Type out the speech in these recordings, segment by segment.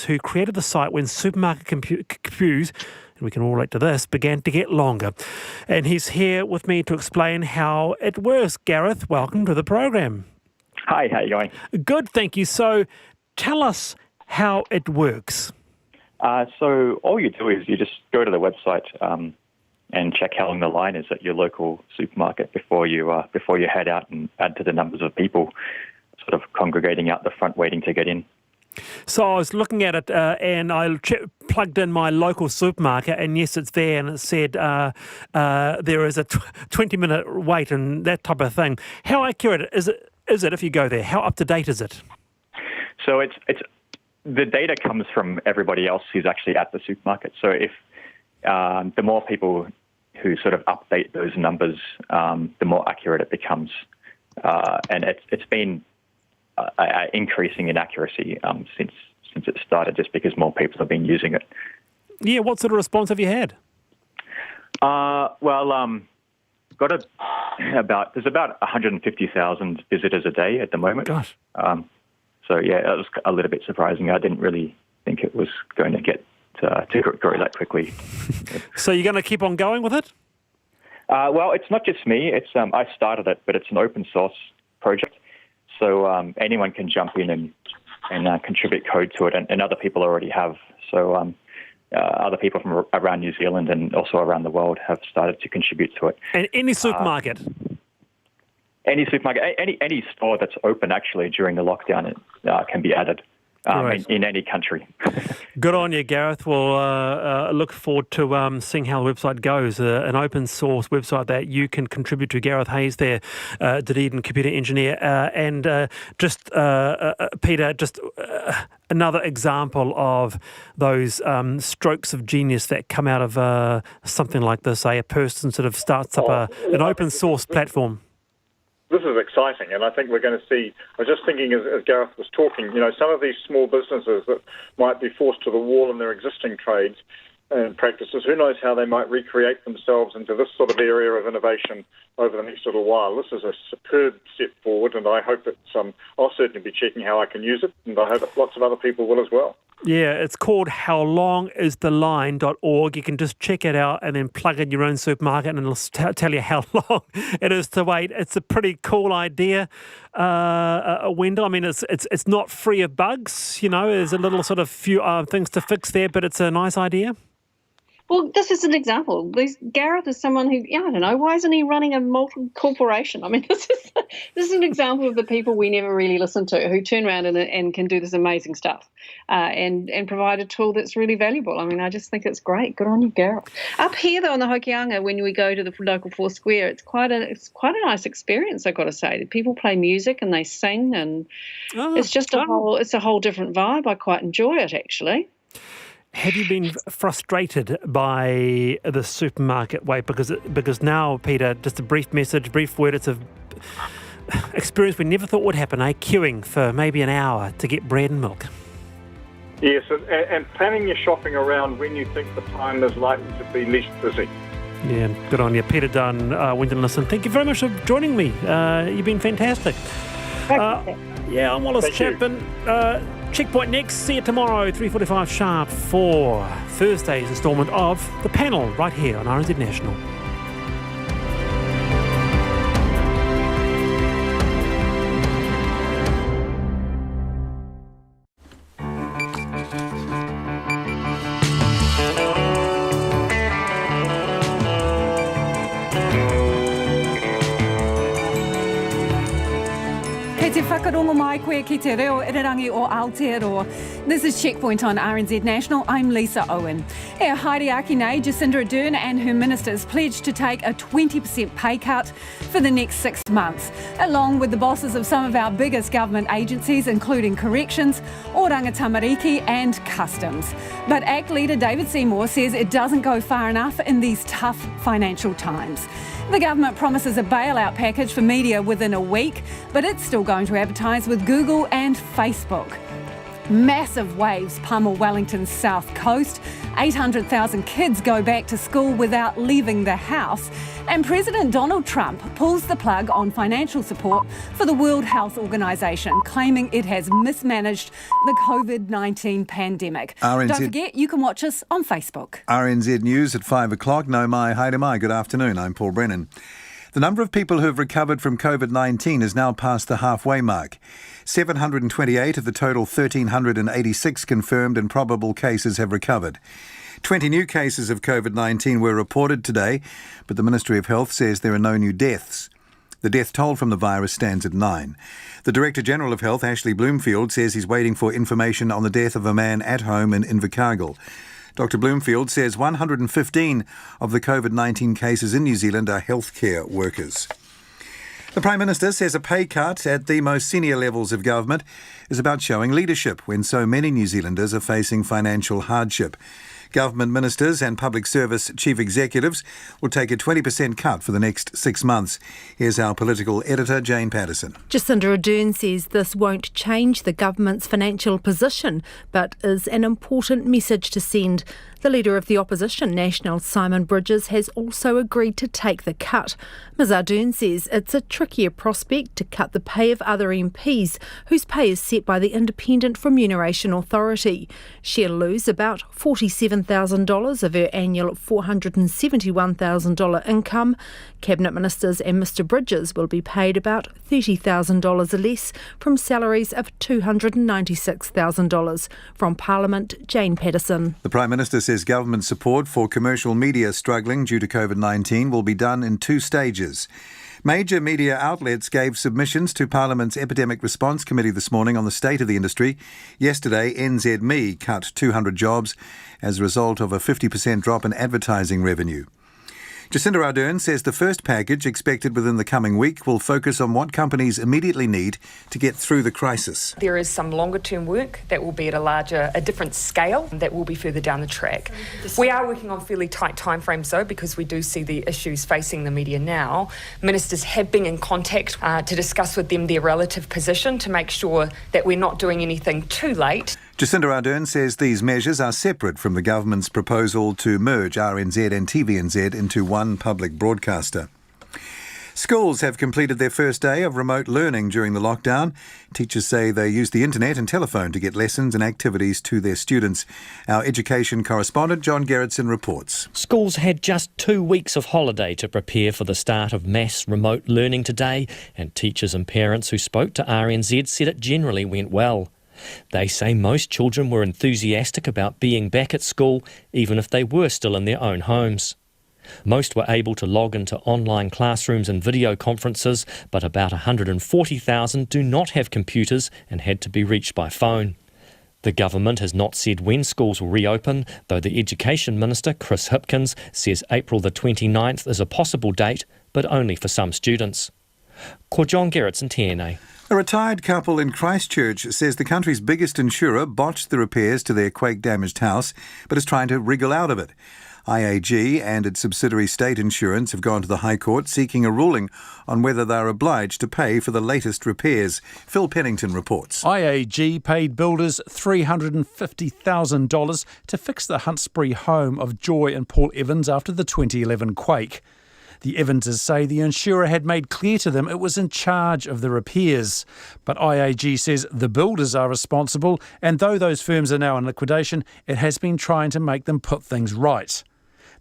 who created the site when supermarket queues, and we can all relate to this, began to get longer. And he's here with me to explain how it works. Gareth, welcome to the program. Hi, how are you going? Good, thank you. So tell us how it works. So all you do is you just go to the website and check how long the line is at your local supermarket before you head out and add to the numbers of people sort of congregating out the front waiting to get in. So I was looking at it and I plugged in my local supermarket, and yes, it's there, and it said there is a 20-minute wait and that type of thing. How accurate is it if you go there? How up to date is it? So it's the data comes from everybody else who's actually at the supermarket. So if the more people who sort of update those numbers, the more accurate it becomes. And it's been increasing in accuracy since it started, just because more people have been using it. Yeah, what sort of response have you had? There's about 150,000 visitors a day at the moment. Gosh. So yeah, it was a little bit surprising. I didn't really think it was going to get to grow that quickly. So you're going to keep on going with it? Well, it's not just me. It's I started it, but it's an open source project. So anyone can jump in and contribute code to it, and other people already have. So other people from around New Zealand and also around the world have started to contribute to it. And any supermarket? Any supermarket, any store that's open actually during the lockdown can be added in any country. Good on you, Gareth. We'll look forward to seeing how the website goes. An open source website that you can contribute to. Gareth Hayes there, Dunedin computer engineer. And Peter, just another example of those strokes of genius that come out of something like this. A person sort of starts up an open source platform. This is exciting, and I think we're going to see. I was just thinking as Gareth was talking, some of these small businesses that might be forced to the wall in their existing trades and practices, who knows how they might recreate themselves into this sort of area of innovation over the next little while. This is a superb step forward, and I hope I'll certainly be checking how I can use it, and I hope that lots of other people will as well. Yeah, it's called howlongistheline.org. You can just check it out and then plug in your own supermarket and it'll tell you how long it is to wait. It's a pretty cool idea, Wendell. I mean, it's not free of bugs, there's a little sort of few things to fix there, but it's a nice idea. Well, this is an example. Gareth is someone who, I don't know, why isn't he running a multi-corporation? I mean, this is an example of the people we never really listen to who turn around and can do this amazing stuff and provide a tool that's really valuable. I mean, I just think it's great. Good on you, Gareth. Up here, though, on the Hokianga, when we go to the local Four Square, it's quite a nice experience, I've got to say. People play music and they sing, and it's just a whole different vibe. I quite enjoy it, actually. Have you been frustrated by the supermarket wait? Because now, Peter, just a brief word, it's an experience we never thought would happen, queuing for maybe an hour to get bread and milk. Yes, and planning your shopping around when you think the time is likely to be least busy. Yeah, good on you. Peter Dunn, Wellington, listen, thank you very much for joining me. You've been fantastic. Yeah, I'm Wallace Chapman. Checkpoint next. See you tomorrow, 3:45 sharp for Thursday's instalment of The Panel right here on RNZ National. Te whakarongo mai koe ki te reo irirangi o Aotearoa. This is Checkpoint on RNZ National. I'm Lisa Owen. E Haere nei, Jacinda Ardern and her ministers pledged to take a 20% pay cut for the next 6 months, along with the bosses of some of our biggest government agencies, including Corrections, Oranga Tamariki and Customs. But ACT leader David Seymour says it doesn't go far enough in these tough financial times. The government promises a bailout package for media within a week, but it's still going to advertise with Google and Facebook. Massive waves pummel Wellington's south coast. 800,000 kids go back to school without leaving the house. And President Donald Trump pulls the plug on financial support for the World Health Organization, claiming it has mismanaged the COVID-19 pandemic. Don't forget, you can watch us on Facebook. RNZ News at 5 o'clock. No mai, haere mai. Good afternoon. I'm Paul Brennan. The number of people who have recovered from COVID-19 is now past the halfway mark. 728 of the total 1,386 confirmed and probable cases have recovered. 20 new cases of COVID-19 were reported today, but the Ministry of Health says there are no new deaths. The death toll from the virus stands at 9. The Director-General of Health, Ashley Bloomfield, says he's waiting for information on the death of a man at home in Invercargill. Dr Bloomfield says 115 of the COVID-19 cases in New Zealand are healthcare workers. The Prime Minister says a pay cut at the most senior levels of government is about showing leadership when so many New Zealanders are facing financial hardship. Government ministers and public service chief executives will take a 20% cut for the next 6 months. Here's our political editor, Jane Patterson. Jacinda Ardern says this won't change the government's financial position, but is an important message to send. The Leader of the Opposition, National, Simon Bridges, has also agreed to take the cut. Ms Ardern says it's a trickier prospect to cut the pay of other MPs, whose pay is set by the Independent Remuneration Authority. She'll lose about $47,000 of her annual $471,000 income. Cabinet ministers and Mr Bridges will be paid about $30,000 less from salaries of $296,000. From Parliament, Jane Patterson. The Prime Minister says government support for commercial media struggling due to COVID-19 will be done in 2 stages. Major media outlets gave submissions to Parliament's Epidemic Response Committee this morning on the state of the industry. Yesterday, NZME cut 200 jobs as a result of a 50% drop in advertising revenue. Jacinda Ardern says the first package, expected within the coming week, will focus on what companies immediately need to get through the crisis. There is some longer-term work that will be at a different scale that will be further down the track. We are working on fairly tight timeframes, though, because we do see the issues facing the media now. Ministers have been in contact to discuss with them their relative position to make sure that we're not doing anything too late. Jacinda Ardern says these measures are separate from the government's proposal to merge RNZ and TVNZ into one public broadcaster. Schools have completed their first day of remote learning during the lockdown. Teachers say they used the internet and telephone to get lessons and activities to their students. Our education correspondent John Gerritsen reports. Schools had just 2 weeks of holiday to prepare for the start of mass remote learning today, and teachers and parents who spoke to RNZ said it generally went well. They say most children were enthusiastic about being back at school, even if they were still in their own homes. Most were able to log into online classrooms and video conferences, but about 140,000 do not have computers and had to be reached by phone. The government has not said when schools will reopen, though the Education Minister, Chris Hipkins, says April the 29th is a possible date, but only for some students. Ko John Gerritsen, TNA. A retired couple in Christchurch says the country's biggest insurer botched the repairs to their quake-damaged house, but is trying to wriggle out of it. IAG and its subsidiary State Insurance have gone to the High Court seeking a ruling on whether they are obliged to pay for the latest repairs. Phil Pennington reports. IAG paid builders $350,000 to fix the Huntsbury home of Joy and Paul Evans after the 2011 quake. The Evanses say the insurer had made clear to them it was in charge of the repairs. But IAG says the builders are responsible, and though those firms are now in liquidation, it has been trying to make them put things right.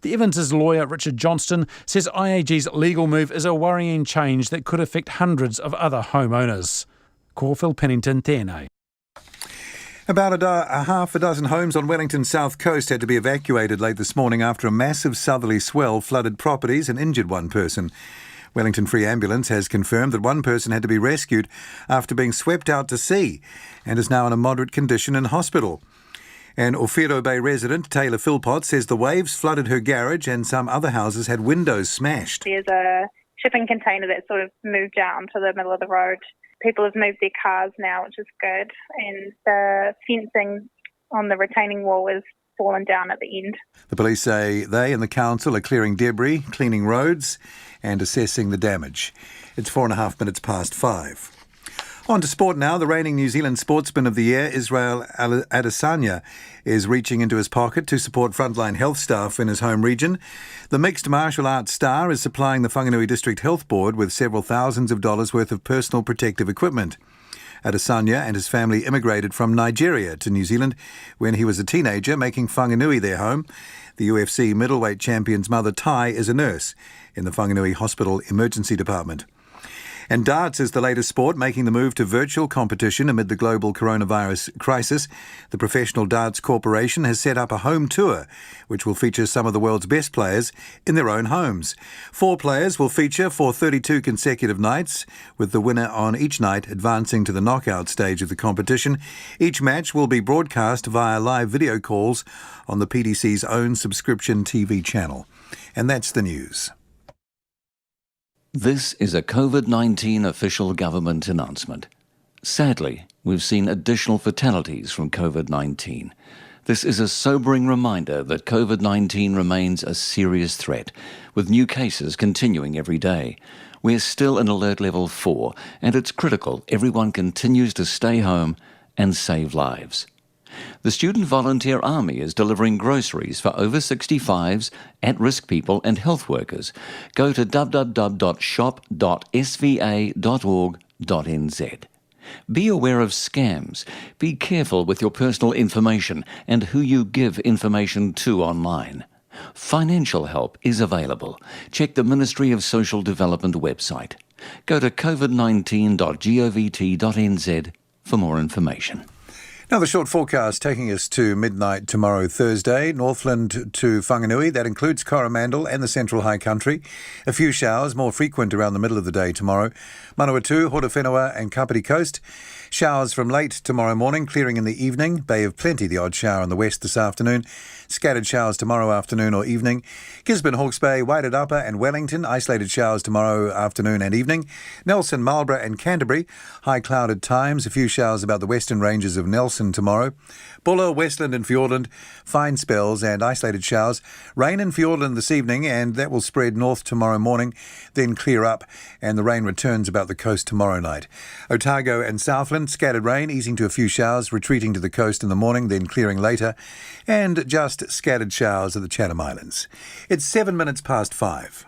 The Evanses' lawyer, Richard Johnston, says IAG's legal move is a worrying change that could affect hundreds of other homeowners. Ko Phil Pennington, TNA. About a half a dozen homes on Wellington's south coast had to be evacuated late this morning after a massive southerly swell flooded properties and injured one person. Wellington Free Ambulance has confirmed that one person had to be rescued after being swept out to sea and is now in a moderate condition in hospital. An Ofiro Bay resident, Taylor Philpott, says the waves flooded her garage and some other houses had windows smashed. There's a shipping container that sort of moved out into the middle of the road. People have moved their cars now, which is good, and the fencing on the retaining wall is fallen down at the end. The police say they and the council are clearing debris, cleaning roads and assessing the damage. It's 4.5 minutes past 5. On to sport now. The reigning New Zealand Sportsman of the Year, Israel Adesanya, is reaching into his pocket to support frontline health staff in his home region. The mixed martial arts star is supplying the Whanganui District Health Board with several thousands of dollars worth of personal protective equipment. Adesanya and his family immigrated from Nigeria to New Zealand when he was a teenager, making Whanganui their home. The UFC middleweight champion's mother, Tai, is a nurse in the Whanganui Hospital Emergency Department. And darts is the latest sport, making the move to virtual competition amid the global coronavirus crisis. The Professional Darts Corporation has set up a home tour, which will feature some of the world's best players in their own homes. 4 players will feature for 32 consecutive nights, with the winner on each night advancing to the knockout stage of the competition. Each match will be broadcast via live video calls on the PDC's own subscription TV channel. And that's the news. This is a COVID-19 official government announcement. Sadly, we've seen additional fatalities from COVID-19. This is a sobering reminder that COVID-19 remains a serious threat, with new cases continuing every day. We're still in alert level 4, and it's critical everyone continues to stay home and save lives. The Student Volunteer Army is delivering groceries for over 65s, at-risk people and health workers. Go to www.shop.sva.org.nz. Be aware of scams. Be careful with your personal information and who you give information to online. Financial help is available. Check the Ministry of Social Development website. Go to covid19.govt.nz for more information. Now, the short forecast taking us to midnight tomorrow, Thursday. Northland to Whanganui. That includes Coromandel and the Central High Country. A few showers, more frequent around the middle of the day tomorrow. Manawatu, Horowhenua and Kapiti Coast. Showers from late tomorrow morning, clearing in the evening. Bay of Plenty, the odd shower in the west this afternoon. Scattered showers tomorrow afternoon or evening. Gisborne, Hawke's Bay, Wairarapa and Wellington. Isolated showers tomorrow afternoon and evening. Nelson, Marlborough and Canterbury. High clouded times. A few showers about the western ranges of Nelson tomorrow. Buller, Westland and Fiordland, fine spells and isolated showers. Rain in Fiordland this evening, and that will spread north tomorrow morning, then clear up, and the rain returns about the coast tomorrow night. Otago and Southland, scattered rain, easing to a few showers, retreating to the coast in the morning, then clearing later, and just scattered showers at the Chatham Islands. It's 7 minutes past 5.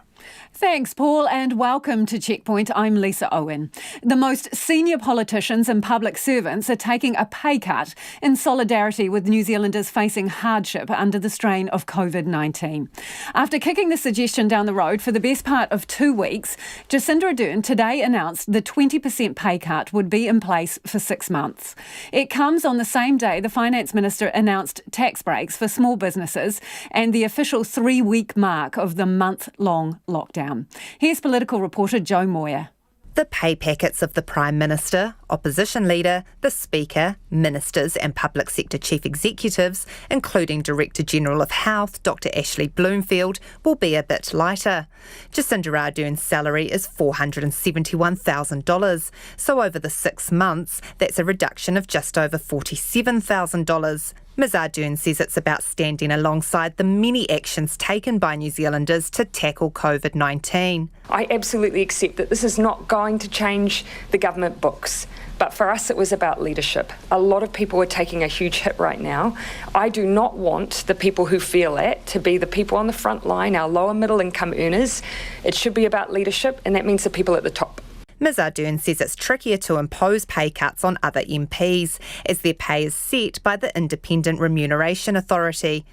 Thanks, Paul, and welcome to Checkpoint. I'm Lisa Owen. The most senior politicians and public servants are taking a pay cut in solidarity with New Zealanders facing hardship under the strain of COVID-19. After kicking the suggestion down the road for the best part of 2 weeks, Jacinda Ardern today announced the 20% pay cut would be in place for 6 months. It comes on the same day the Finance Minister announced tax breaks for small businesses and the official 3-week mark of the month-long lockdown. Here's political reporter Joe Moyer. The pay packets of the Prime Minister, Opposition Leader, the Speaker, Ministers and Public Sector Chief Executives, including Director General of Health, Dr Ashley Bloomfield, will be a bit lighter. Jacinda Ardern's salary is $471,000, so over the 6 months, that's a reduction of just over $47,000. Ms Ardern says it's about standing alongside the many actions taken by New Zealanders to tackle COVID-19. I absolutely accept that this is not going to change the government books, but for us it was about leadership. A lot of people are taking a huge hit right now. I do not want the people who feel it to be the people on the front line, our lower middle income earners. It should be about leadership, and that means the people at the top. Ms Ardern says it's trickier to impose pay cuts on other MPs, as their pay is set by the Independent Remuneration Authority.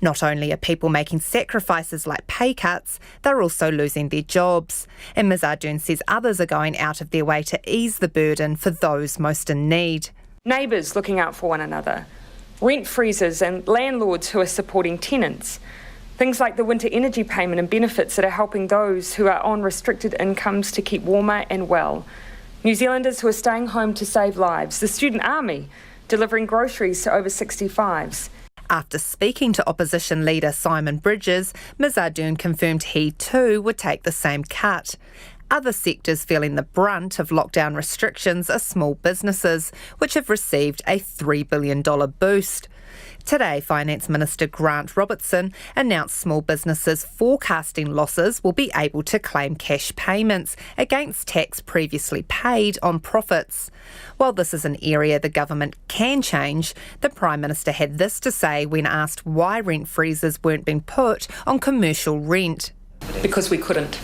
Not only are people making sacrifices like pay cuts, they're also losing their jobs. And Ms Ardern says others are going out of their way to ease the burden for those most in need. Neighbours looking out for one another, rent freezers and landlords who are supporting tenants. Things like the winter energy payment and benefits that are helping those who are on restricted incomes to keep warmer and well. New Zealanders who are staying home to save lives. The Student Army delivering groceries to over 65s. After speaking to Opposition Leader Simon Bridges, Ms Ardern confirmed he too would take the same cut. Other sectors feeling the brunt of lockdown restrictions are small businesses, which have received a $3 billion boost. Today, Finance Minister Grant Robertson announced small businesses forecasting losses will be able to claim cash payments against tax previously paid on profits. While this is an area the government can change, the Prime Minister had this to say when asked why rent freezes weren't being put on commercial rent. Because we couldn't.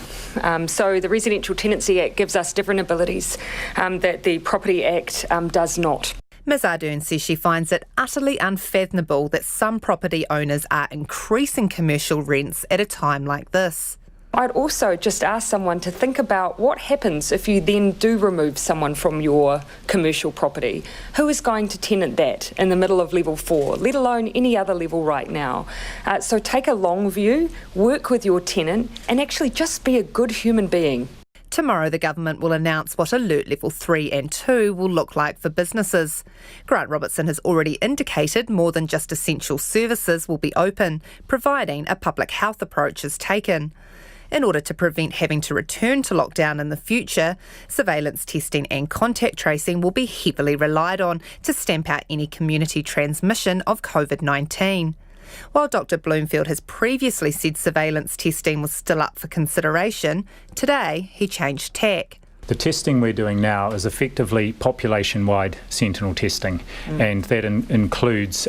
So the Residential Tenancy Act gives us different abilities that the Property Act does not. Ms Ardern says she finds it utterly unfathomable that some property owners are increasing commercial rents at a time like this. I'd also just ask someone to think about what happens if you then do remove someone from your commercial property. Who is going to tenant that in the middle of level 4, let alone any other level right now? So take a long view, work with your tenant, and actually just be a good human being. Tomorrow, the government will announce what Alert Level 3 and 2 will look like for businesses. Grant Robertson has already indicated more than just essential services will be open, providing a public health approach is taken. In order to prevent having to return to lockdown in the future, surveillance testing and contact tracing will be heavily relied on to stamp out any community transmission of COVID-19. While Dr Bloomfield has previously said surveillance testing was still up for consideration, today he changed tack. The testing we're doing now is effectively population-wide sentinel testing, and that includes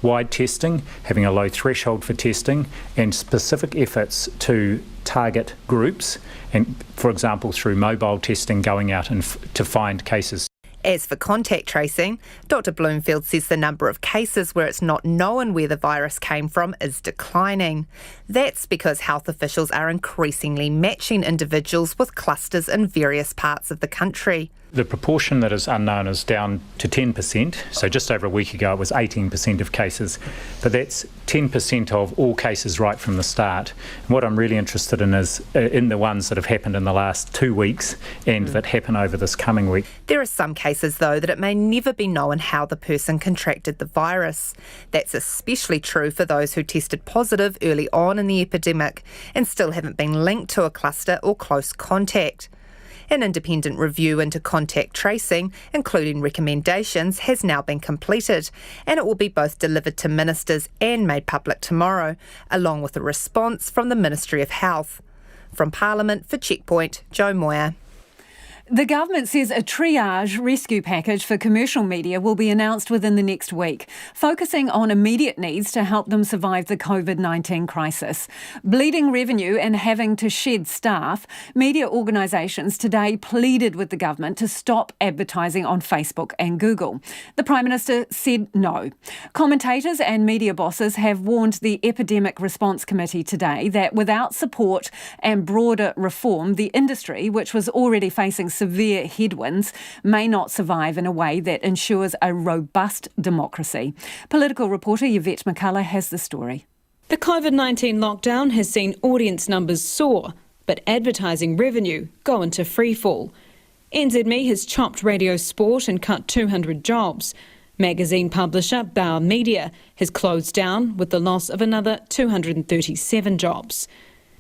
wide testing, having a low threshold for testing, and specific efforts to target groups, and for example through mobile testing going out and to find cases. As for contact tracing, Dr Bloomfield says the number of cases where it's not known where the virus came from is declining. That's because health officials are increasingly matching individuals with clusters in various parts of the country. The proportion that is unknown is down to 10%, so just over a week ago it was 18% of cases, but that's 10% of all cases right from the start. And what I'm really interested in is in the ones that have happened in the last 2 weeks and that happen over this coming week. There are some cases, though, that it may never be known how the person contracted the virus. That's especially true for those who tested positive early on in the epidemic and still haven't been linked to a cluster or close contact. An independent review into contact tracing, including recommendations, has now been completed, and it will be both delivered to ministers and made public tomorrow, along with a response from the Ministry of Health. From Parliament for Checkpoint, Jo Moyer. The government says a triage rescue package for commercial media will be announced within the next week, focusing on immediate needs to help them survive the COVID-19 crisis. Bleeding revenue and having to shed staff, media organisations today pleaded with the government to stop advertising on Facebook and Google. The Prime Minister said no. Commentators and media bosses have warned the Epidemic Response Committee today that without support and broader reform, the industry, which was already facing severe headwinds, may not survive in a way that ensures a robust democracy. Political reporter Yvette McCullough has the story. The COVID-19 lockdown has seen audience numbers soar, but advertising revenue go into freefall. NZME has chopped radio sport and cut 200 jobs. Magazine publisher Bauer Media has closed down with the loss of another 237 jobs.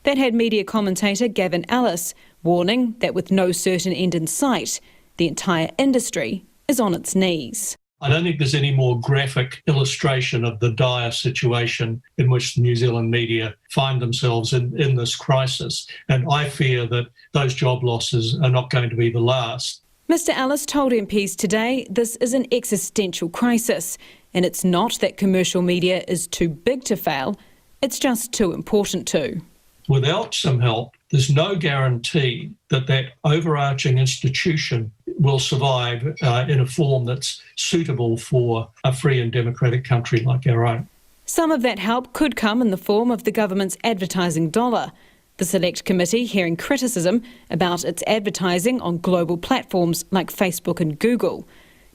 That had media commentator Gavin Ellis warning that with no certain end in sight, the entire industry is on its knees. I don't think there's any more graphic illustration of the dire situation in which the New Zealand media find themselves in this crisis, and I fear that those job losses are not going to be the last. Mr Ellis told MPs today this is an existential crisis, and it's not that commercial media is too big to fail, it's just too important to. Without some help, there's no guarantee that that overarching institution will survive in a form that's suitable for a free and democratic country like our own. Some of that help could come in the form of the government's advertising dollar. The Select Committee hearing criticism about its advertising on global platforms like Facebook and Google.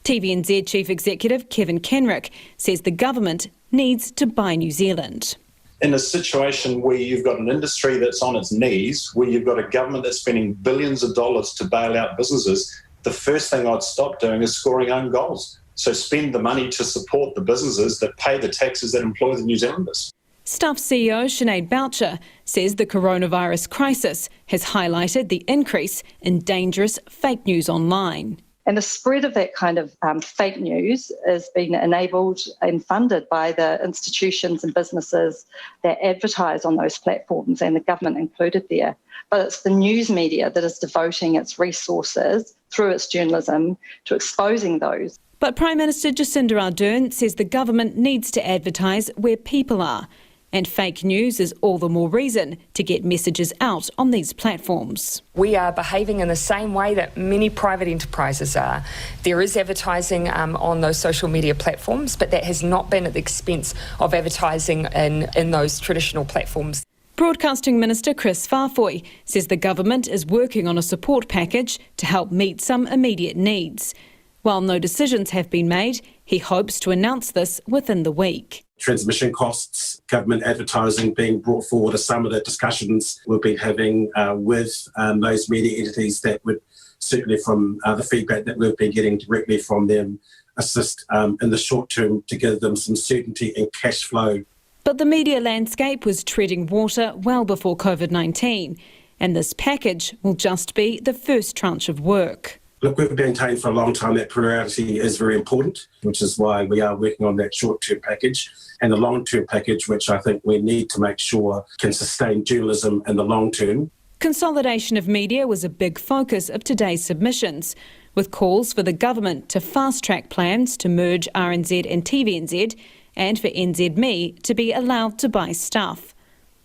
TVNZ Chief Executive Kevin Kenrick says the government needs to buy New Zealand. In a situation where you've got an industry that's on its knees, where you've got a government that's spending billions of dollars to bail out businesses, the first thing I'd stop doing is scoring own goals. So spend the money to support the businesses that pay the taxes that employ the New Zealanders. Stuff CEO Sinead Boucher says the coronavirus crisis has highlighted the increase in dangerous fake news online. And the spread of that kind of fake news is being enabled and funded by the institutions and businesses that advertise on those platforms, and the government included there. But it's the news media that is devoting its resources through its journalism to exposing those. But Prime Minister Jacinda Ardern says the government needs to advertise where people are. And fake news is all the more reason to get messages out on these platforms. We are behaving in the same way that many private enterprises are. There is advertising on those social media platforms, but that has not been at the expense of advertising in those traditional platforms. Broadcasting Minister Chris Farfoy says the government is working on a support package to help meet some immediate needs. While no decisions have been made, he hopes to announce this within the week. Transmission costs, government advertising being brought forward are some of the discussions we've been having with those media entities that would, certainly from the feedback that we've been getting directly from them, assist in the short term to give them some certainty and cash flow. But the media landscape was treading water well before COVID-19, and this package will just be the first tranche of work. Look, we've maintained for a long time that priority is very important, which is why we are working on that short-term package and the long-term package, which I think we need to make sure can sustain journalism in the long term. Consolidation of media was a big focus of today's submissions, with calls for the government to fast-track plans to merge RNZ and TVNZ and for NZME to be allowed to buy stuff.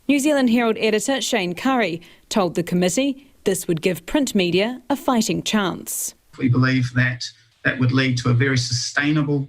New Zealand Herald editor Shane Curry told the committee this would give print media a fighting chance. We believe that would lead to a very sustainable,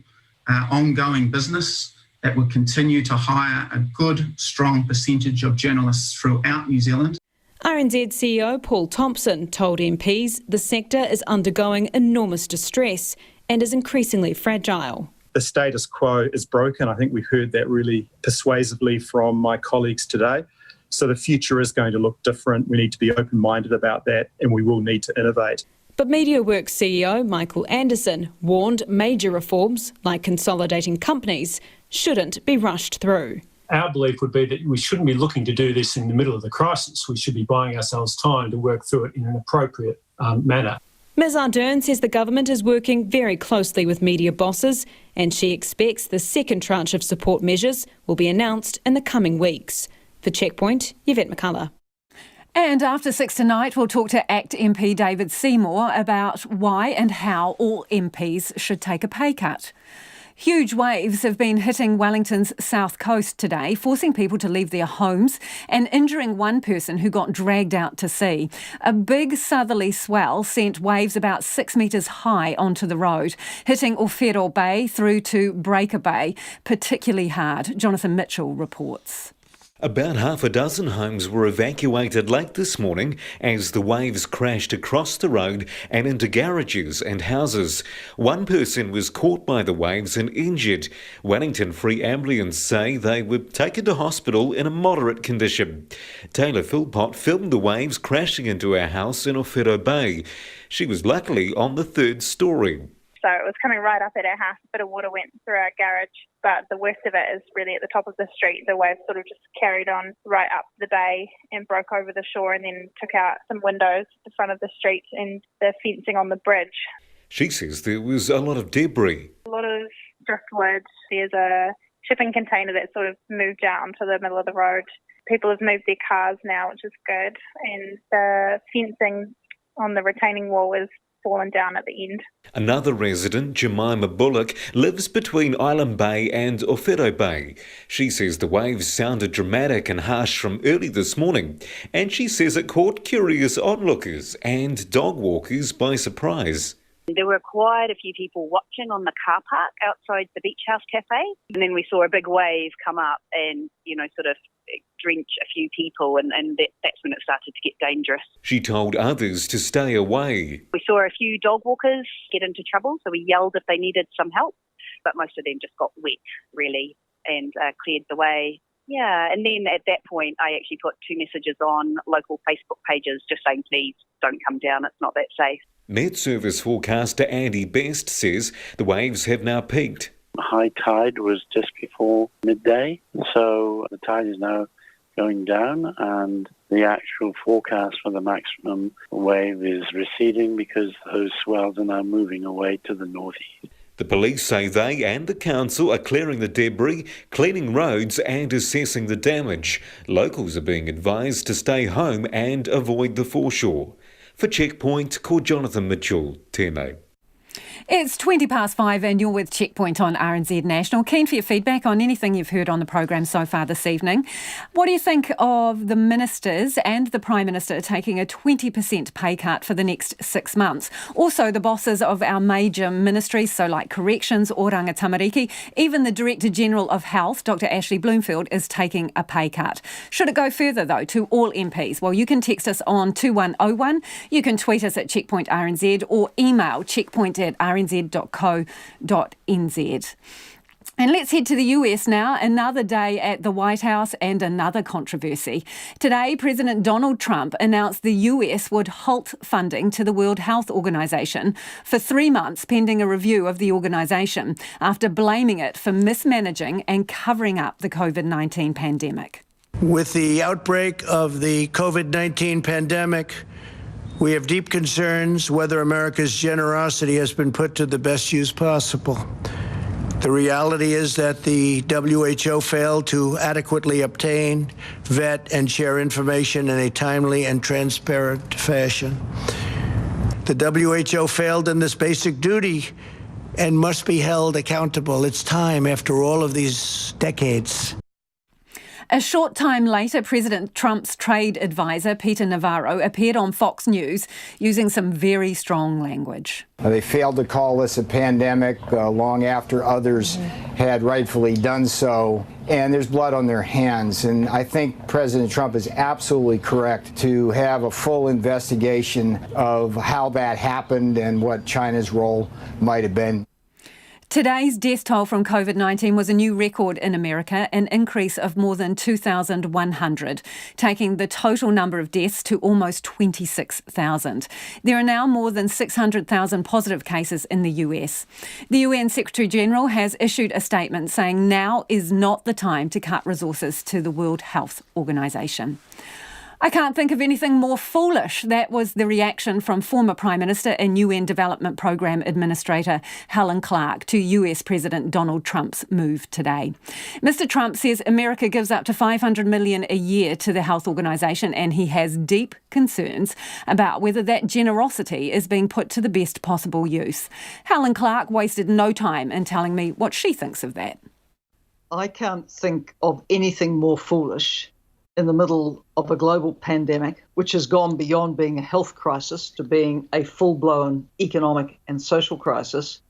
ongoing business that would continue to hire a good, strong percentage of journalists throughout New Zealand. RNZ CEO Paul Thompson told MPs the sector is undergoing enormous distress and is increasingly fragile. The status quo is broken. I think we heard that really persuasively from my colleagues today. So the future is going to look different. We need to be open-minded about that, and we will need to innovate. But MediaWorks CEO Michael Anderson warned major reforms, like consolidating companies, shouldn't be rushed through. Our belief would be that we shouldn't be looking to do this in the middle of the crisis. We should be buying ourselves time to work through it in an appropriate manner. Ms Ardern says the government is working very closely with media bosses, and she expects the second tranche of support measures will be announced in the coming weeks. For Checkpoint, Yvette McCullough. And after 6 tonight, we'll talk to ACT MP David Seymour about why and how all MPs should take a pay cut. Huge waves have been hitting Wellington's south coast today, forcing people to leave their homes and injuring one person who got dragged out to sea. A big southerly swell sent waves about 6 metres high onto the road, hitting Ofero Bay through to Breaker Bay particularly hard. Jonathan Mitchell reports. About half a dozen homes were evacuated late this morning as the waves crashed across the road and into garages and houses. One person was caught by the waves and injured. Wellington Free Ambulance say they were taken to hospital in a moderate condition. Taylor Philpott filmed the waves crashing into our house in Ofero Bay. She was luckily on the 3rd storey. So it was coming right up at our house. A bit of water went through our garage, but the worst of it is really at the top of the street. The waves sort of just carried on right up the bay and broke over the shore and then took out some windows at the front of the street and the fencing on the bridge. She says there was a lot of debris. A lot of driftwood. There's a shipping container that sort of moved out onto the middle of the road. People have moved their cars now, which is good. And the fencing on the retaining wall is fallen down at the end. Another resident, Jemima Bullock, lives between Island Bay and Ofero Bay. She says the waves sounded dramatic and harsh from early this morning, and she says it caught curious onlookers and dog walkers by surprise. There were quite a few people watching on the car park outside the Beach House Cafe, and then we saw a big wave come up and, sort of drench a few people, and that's when it started to get dangerous. She told others to stay away. We saw a few dog walkers get into trouble, so we yelled if they needed some help, but most of them just got wet, really, and cleared the way. Yeah, and then at that point, I actually put 2 messages on local Facebook pages just saying, please don't come down, it's not that safe. Met Service forecaster Andy Best says the waves have now peaked. High tide was just before midday, so the tide is now going down, and the actual forecast for the maximum wave is receding because those swells are now moving away to the northeast. The police say they and the council are clearing the debris, cleaning roads and assessing the damage. Locals are being advised to stay home and avoid the foreshore. For Checkpoint, call Jonathan Mitchell, Tēnei. It's 5:20 and you're with Checkpoint on RNZ National. Keen for your feedback on anything you've heard on the programme so far this evening. What do you think of the ministers and the Prime Minister taking a 20% pay cut for the next 6 months? Also, the bosses of our major ministries, so like Corrections, Oranga Tamariki, even the Director General of Health, Dr Ashley Bloomfield, is taking a pay cut. Should it go further, though, to all MPs? Well, you can text us on 2101, you can tweet us at Checkpoint RNZ or email checkpoint@rnz.co.nz. And let's head to the US now. Another day at the White House and another controversy. Today, President Donald Trump announced the US would halt funding to the World Health Organization for 3 months pending a review of the organization after blaming it for mismanaging and covering up the COVID-19 pandemic. With the outbreak of the COVID-19 pandemic, we have deep concerns whether America's generosity has been put to the best use possible. The reality is that the WHO failed to adequately obtain, vet, and share information in a timely and transparent fashion. The WHO failed in this basic duty and must be held accountable. It's time after all of these decades. A short time later, President Trump's trade advisor, Peter Navarro, appeared on Fox News using some very strong language. They failed to call this a pandemic long after others had rightfully done so, and there's blood on their hands. And I think President Trump is absolutely correct to have a full investigation of how that happened and what China's role might have been. Today's death toll from COVID-19 was a new record in America, an increase of more than 2,100, taking the total number of deaths to almost 26,000. There are now more than 600,000 positive cases in the US. The UN Secretary-General has issued a statement saying now is not the time to cut resources to the World Health Organization. I can't think of anything more foolish. That was the reaction from former Prime Minister and UN Development Programme Administrator Helen Clark to US President Donald Trump's move today. Mr Trump says America gives up to $500 million a year to the health organisation, and he has deep concerns about whether that generosity is being put to the best possible use. Helen Clark wasted no time in telling me what she thinks of that. I can't think of anything more foolish in the middle of a global pandemic, which has gone beyond being a health crisis to being a full-blown economic and social crisis,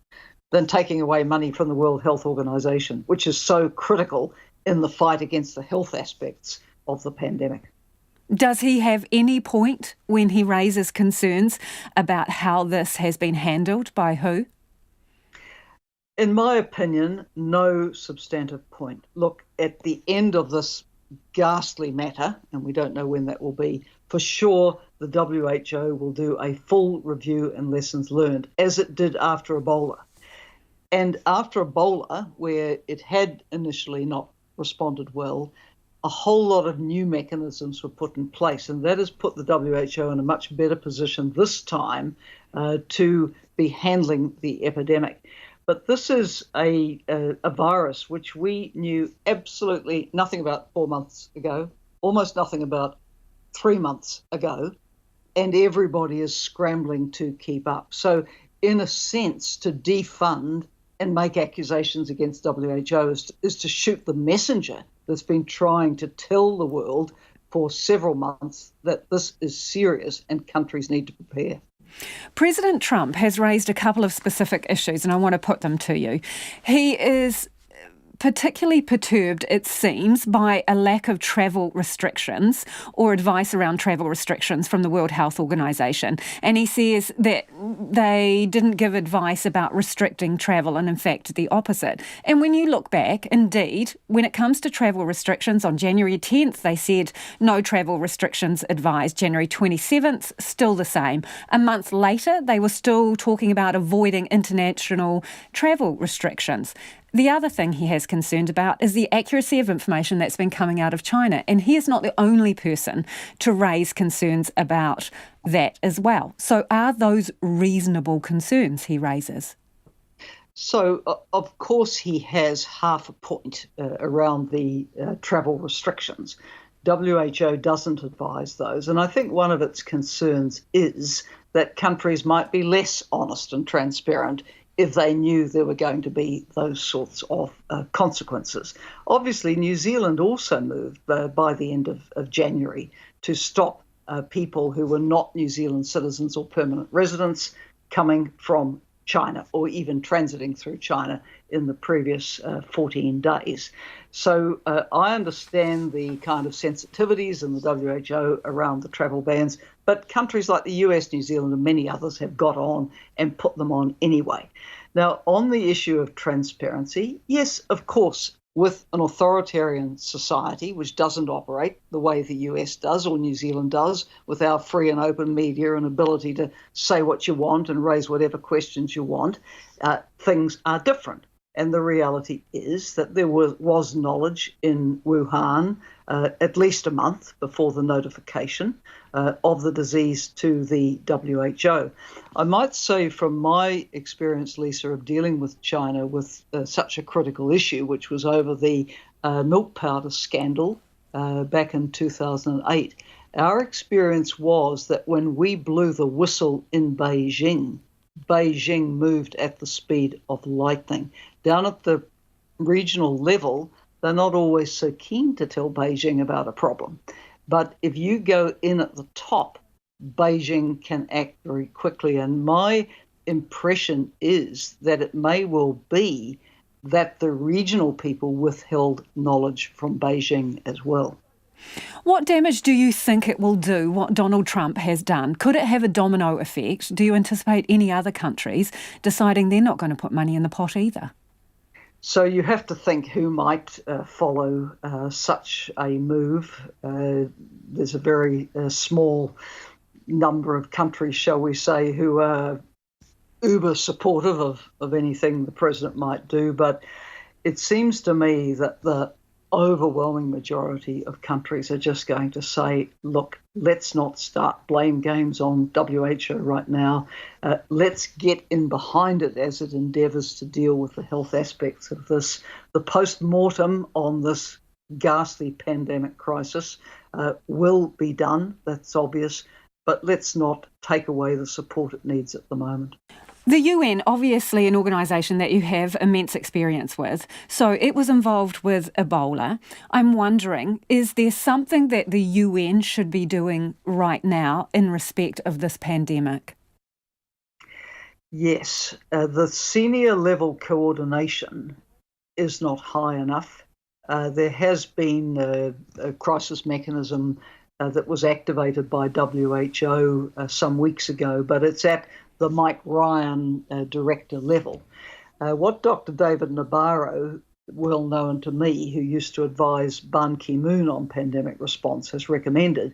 than taking away money from the World Health Organization, which is so critical in the fight against the health aspects of the pandemic. Does he have any point when he raises concerns about how this has been handled by who? In my opinion, no substantive point. Look, at the end of this ghastly matter, and we don't know when that will be, for sure the WHO will do a full review and lessons learned, as it did after Ebola. And after Ebola, where it had initially not responded well, a whole lot of new mechanisms were put in place, and that has put the WHO in a much better position this time to be handling the epidemic. But this is a virus which we knew absolutely nothing about 4 months ago, almost nothing about 3 months ago, and everybody is scrambling to keep up. So in a sense, to defund and make accusations against WHO is to shoot the messenger that's been trying to tell the world for several months that this is serious and countries need to prepare. President Trump has raised a couple of specific issues, and I want to put them to you. He is particularly perturbed, it seems, by a lack of travel restrictions or advice around travel restrictions from the World Health Organization. And he says that they didn't give advice about restricting travel, and in fact the opposite. And when you look back, indeed, when it comes to travel restrictions, on January 10th they said no travel restrictions advised. January 27th, still the same. A month later, they were still talking about avoiding international travel restrictions. The other thing he has concerned about is the accuracy of information that's been coming out of China. And he is not the only person to raise concerns about that as well. So are those reasonable concerns he raises? So, of course, he has half a point around the travel restrictions. WHO doesn't advise those. And I think one of its concerns is that countries might be less honest and transparent if they knew there were going to be those sorts of consequences. Obviously, New Zealand also moved by the end of January to stop people who were not New Zealand citizens or permanent residents coming from China or even transiting through China in the previous 14 days. So I understand the kind of sensitivities in the WHO around the travel bans, but countries like the US, New Zealand and many others have got on and put them on anyway. Now, on the issue of transparency, yes, of course, with an authoritarian society which doesn't operate the way the US does or New Zealand does, with our free and open media and ability to say what you want and raise whatever questions you want, things are different. And the reality is that there was knowledge in Wuhan at least a month before the notification of the disease to the WHO. I might say from my experience, Lisa, of dealing with China with such a critical issue, which was over the milk powder scandal back in 2008, our experience was that when we blew the whistle in Beijing, Beijing moved at the speed of lightning. Down at the regional level, they're not always so keen to tell Beijing about a problem. But if you go in at the top, Beijing can act very quickly. And my impression is that it may well be that the regional people withheld knowledge from Beijing as well. What damage do you think it will do, what Donald Trump has done? Could it have a domino effect? Do you anticipate any other countries deciding they're not going to put money in the pot either? So you have to think who might follow such a move. There's a very small number of countries, shall we say, who are uber supportive of anything the president might do. But it seems to me that the overwhelming majority of countries are just going to say, look, let's not start blame games on WHO right now. Let's get in behind it as it endeavours to deal with the health aspects of this. The post-mortem on this ghastly pandemic crisis will be done, that's obvious, but let's not take away the support it needs at the moment. The UN, obviously an organisation that you have immense experience with, so it was involved with Ebola. I'm wondering, is there something that the UN should be doing right now in respect of this pandemic? Yes, the senior level coordination is not high enough. There has been a crisis mechanism that was activated by WHO some weeks ago, but it's at the Mike Ryan director level. What Dr. David Nabarro, well known to me, who used to advise Ban Ki-moon on pandemic response, has recommended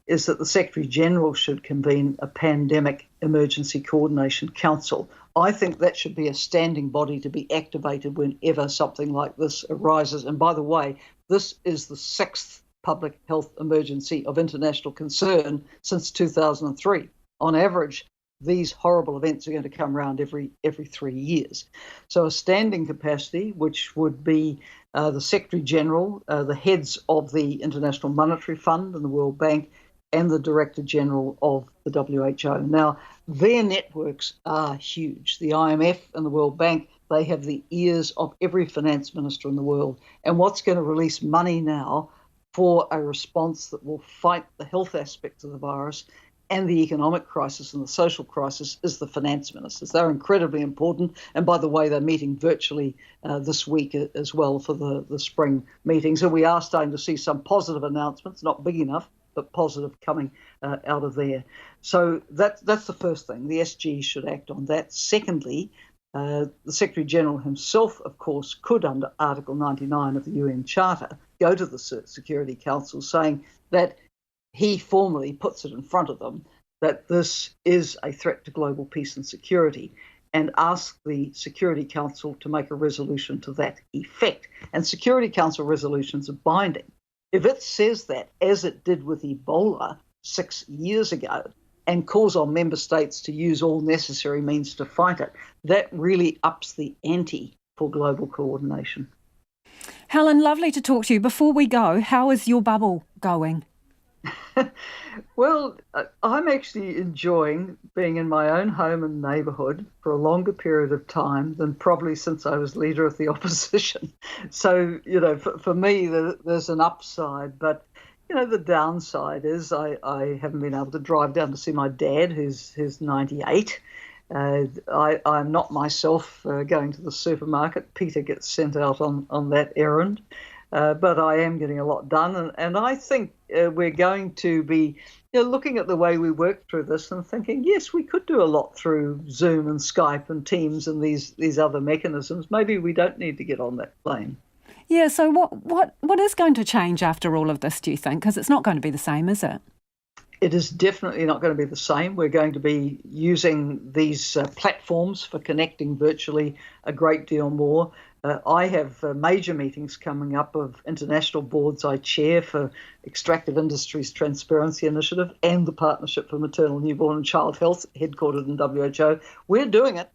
is that the Secretary General should convene a Pandemic Emergency Coordination Council. I think that should be a standing body to be activated whenever something like this arises. And by the way, this is the 6th public health emergency of international concern since 2003. On average, these horrible events are going to come around every 3 years. So a standing capacity, which would be the Secretary General, the heads of the International Monetary Fund and the World Bank, and the Director General of the WHO. Now, their networks are huge. The IMF and the World Bank, they have the ears of every finance minister in the world. And what's going to release money now for a response that will fight the health aspects of the virus and the economic crisis and the social crisis is the finance ministers. They're incredibly important. And by the way, they're meeting virtually this week as well for the spring meetings. And we are starting to see some positive announcements, not big enough, but positive coming out of there. So that's the first thing. The SG should act on that. Secondly, the Secretary General himself, of course, could, under Article 99 of the UN Charter, go to the Security Council saying that he formally puts it in front of them that this is a threat to global peace and security. and ask the Security Council to make a resolution to that effect. And Security Council resolutions are binding. If it says that, as it did with Ebola 6 years ago, and calls on member states to use all necessary means to fight it, that really ups the ante for global coordination. Helen, lovely to talk to you. Before we go, how is your bubble going? Well, I'm actually enjoying being in my own home and neighbourhood for a longer period of time than probably since I was leader of the opposition. So, for me, there's an upside, but the downside is I haven't been able to drive down to see my dad, who's 98. I'm not myself going to the supermarket. Peter gets sent out on that errand. But I am getting a lot done. And I think we're going to be looking at the way we work through this and thinking, yes, we could do a lot through Zoom and Skype and Teams and these other mechanisms. Maybe we don't need to get on that plane. Yeah, so what is going to change after all of this, do you think? Because it's not going to be the same, is it? It is definitely not going to be the same. We're going to be using these platforms for connecting virtually a great deal more. I have major meetings coming up of international boards I chair for Extractive Industries Transparency Initiative and the Partnership for Maternal, Newborn and Child Health, headquartered in WHO. We're doing it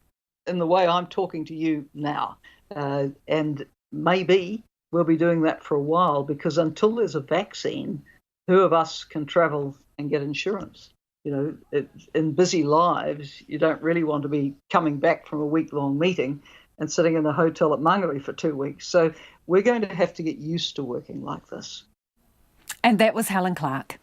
in the way I'm talking to you now. And maybe we'll be doing that for a while, because until there's a vaccine, who of us can travel and get insurance? In busy lives, you don't really want to be coming back from a week-long meeting and sitting in a hotel at Mangere for 2 weeks. So we're going to have to get used to working like this. And that was Helen Clark.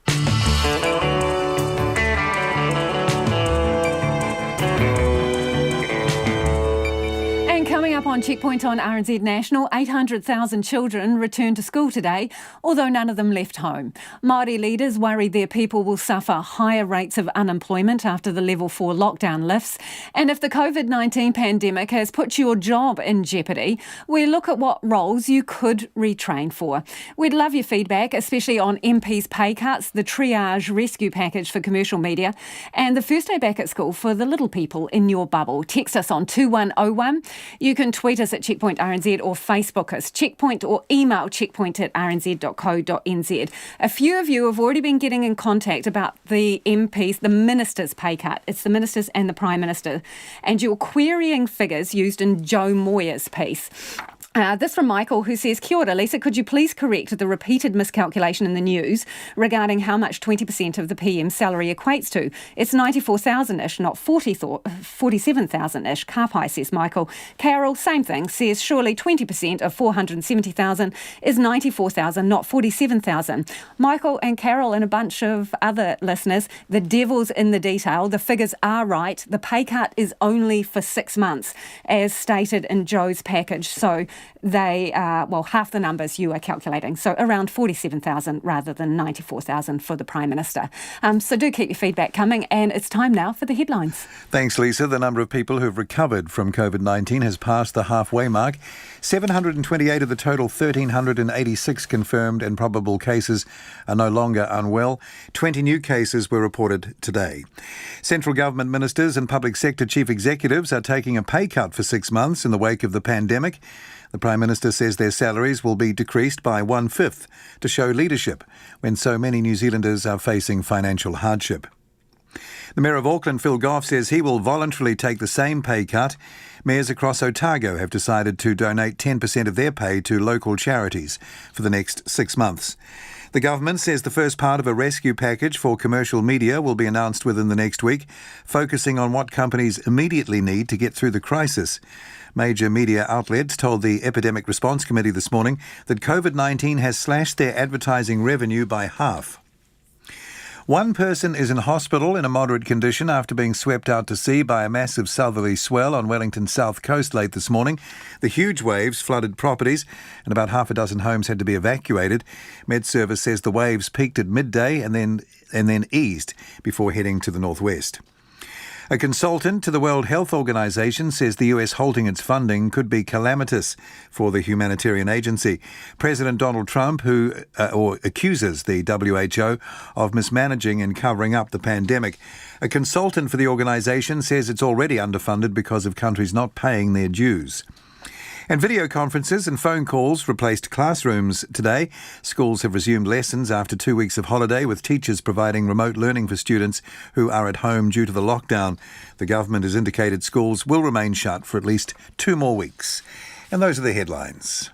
Coming up on Checkpoint on RNZ National, 800,000 children returned to school today, although none of them left home. Maori leaders worry their people will suffer higher rates of unemployment after the level 4 lockdown lifts. And if the COVID-19 pandemic has put your job in jeopardy, we look at what roles you could retrain for. We'd love your feedback, especially on MPs' pay cuts, the triage rescue package for commercial media, and the first day back at school for the little people in your bubble. Text us on 2101. You can tweet us at Checkpoint RNZ or Facebook us, Checkpoint, or email checkpoint@rnz.co.nz. A few of you have already been getting in contact about the MPs, the minister's pay cut. It's the ministers and the Prime Minister. And you're querying figures used in Joe Moyer's piece. This from Michael, who says, Kia ora, Lisa, could you please correct the repeated miscalculation in the news regarding how much 20% of the PM's salary equates to? It's 94,000-ish, not 47,000-ish. Kapai, says Michael. Carol, same thing, says surely 20% of 470,000 is 94,000, not 47,000. Michael and Carol and a bunch of other listeners, the devil's in the detail. The figures are right. The pay cut is only for 6 months, as stated in Joe's package. So they are, half the numbers you are calculating. So around 47,000 rather than 94,000 for the Prime Minister. So do keep your feedback coming. And it's time now for the headlines. Thanks, Lisa. The number of people who've recovered from COVID-19 has passed the halfway mark. 728 of the total 1,386 confirmed and probable cases are no longer unwell. 20 new cases were reported today. Central government ministers and public sector chief executives are taking a pay cut for 6 months in the wake of the pandemic. The Prime Minister says their salaries will be decreased by 1/5 to show leadership when so many New Zealanders are facing financial hardship. The Mayor of Auckland, Phil Goff, says he will voluntarily take the same pay cut. Mayors across Otago have decided to donate 10% of their pay to local charities for the next 6 months. The government says the first part of a rescue package for commercial media will be announced within the next week, focusing on what companies immediately need to get through the crisis. Major media outlets told the Epidemic Response Committee this morning that COVID-19 has slashed their advertising revenue by half. One person is in hospital in a moderate condition after being swept out to sea by a massive southerly swell on Wellington's south coast late this morning. The huge waves flooded properties and about half a dozen homes had to be evacuated. Med Service says the waves peaked at midday and then eased before heading to the northwest. A consultant to the World Health Organization says the US halting its funding could be calamitous for the humanitarian agency. President Donald Trump, who accuses the WHO of mismanaging and covering up the pandemic. A consultant for the organization says it's already underfunded because of countries not paying their dues. And video conferences and phone calls replaced classrooms today. Schools have resumed lessons after 2 weeks of holiday, with teachers providing remote learning for students who are at home due to the lockdown. The government has indicated schools will remain shut for at least 2 more weeks. And those are the headlines.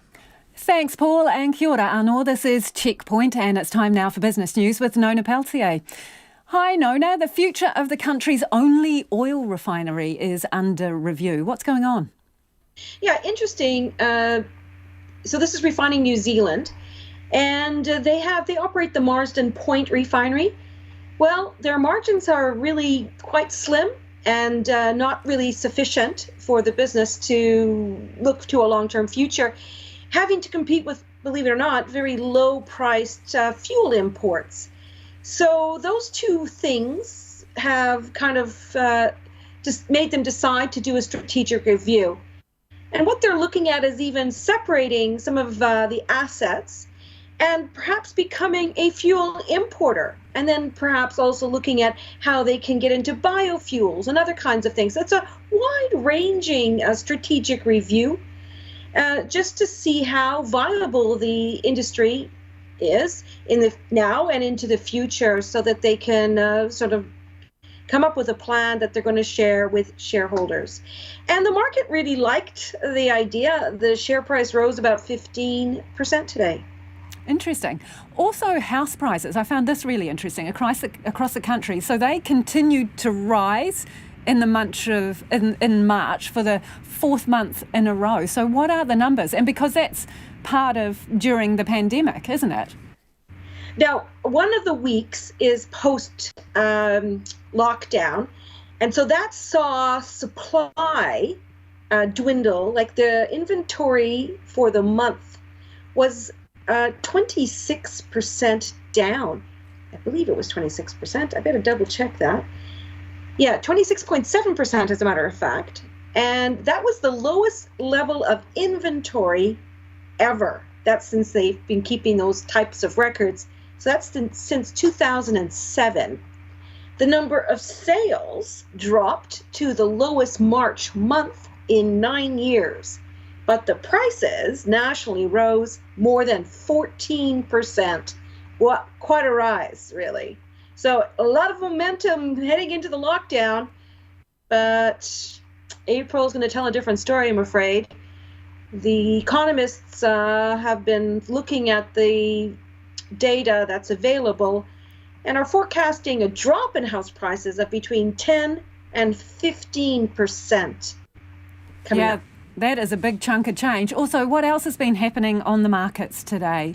Thanks, Paul, and kia ora, anō. This is Checkpoint, and it's time now for business news with Nona Peltier. Hi, Nona. The future of the country's only oil refinery is under review. What's going on? Yeah, interesting. So this is Refining New Zealand, and they operate the Marsden Point refinery. Well, their margins are really quite slim and not really sufficient for the business to look to a long-term future, having to compete with, believe it or not, very low-priced fuel imports. So those two things have kind of just made them decide to do a strategic review. And what they're looking at is even separating some of the assets and perhaps becoming a fuel importer, and then perhaps also looking at how they can get into biofuels and other kinds of things. That's a wide-ranging strategic review just to see how viable the industry is in the now and into the future, so that they can sort of come up with a plan that they're going to share with shareholders. And the market really liked the idea. The share price rose about 15% today. Interesting. Also, house prices. I found this really interesting across the country. So they continued to rise in the month of in March for the 4th month in a row. So what are the numbers? And because that's part of during the pandemic, isn't it? Now, one of the weeks is post lockdown, and so that saw supply dwindle. Like the inventory for the month was 26% down. I believe it was 26%. I better double check that. Yeah, 26.7% as a matter of fact. And that was the lowest level of inventory ever. That's since they've been keeping those types of records. So that's since 2007. The number of sales dropped to the lowest March month in 9 years. But the prices nationally rose more than 14%. Well, quite a rise, really. So a lot of momentum heading into the lockdown, but April is going to tell a different story, I'm afraid. The economists have been looking at the data that's available and are forecasting a drop in house prices of between 10 and 15% coming up. That is a big chunk of change. Also, what else has been happening on the markets today?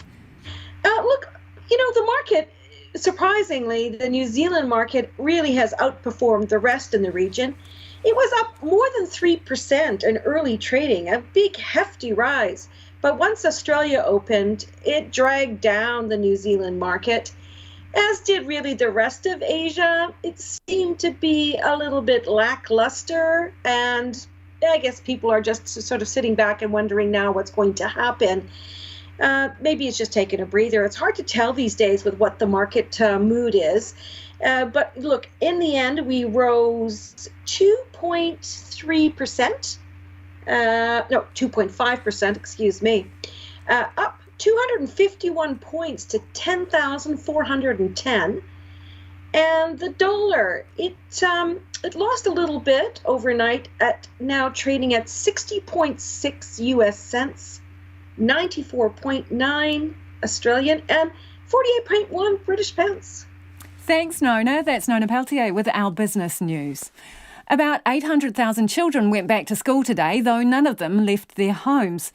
Look, the market, surprisingly, the New Zealand market really has outperformed the rest in the region. It was up more than 3% in early trading, a big, hefty rise. But once Australia opened, it dragged down the New Zealand market, as did really the rest of Asia. It seemed to be a little bit lackluster, and I guess people are just sort of sitting back and wondering now what's going to happen. Maybe it's just taking a breather. It's hard to tell these days with what the market mood is. But look, in the end, we rose 2.3%. 2.5%, excuse me. Up 251 points to 10,410. And the dollar, it lost a little bit overnight, at now trading at 60.6 US cents, 94.9 Australian, and 48.1 British pence. Thanks, Nona. That's Nona Peltier with our business news. About 800,000 children went back to school today, though none of them left their homes.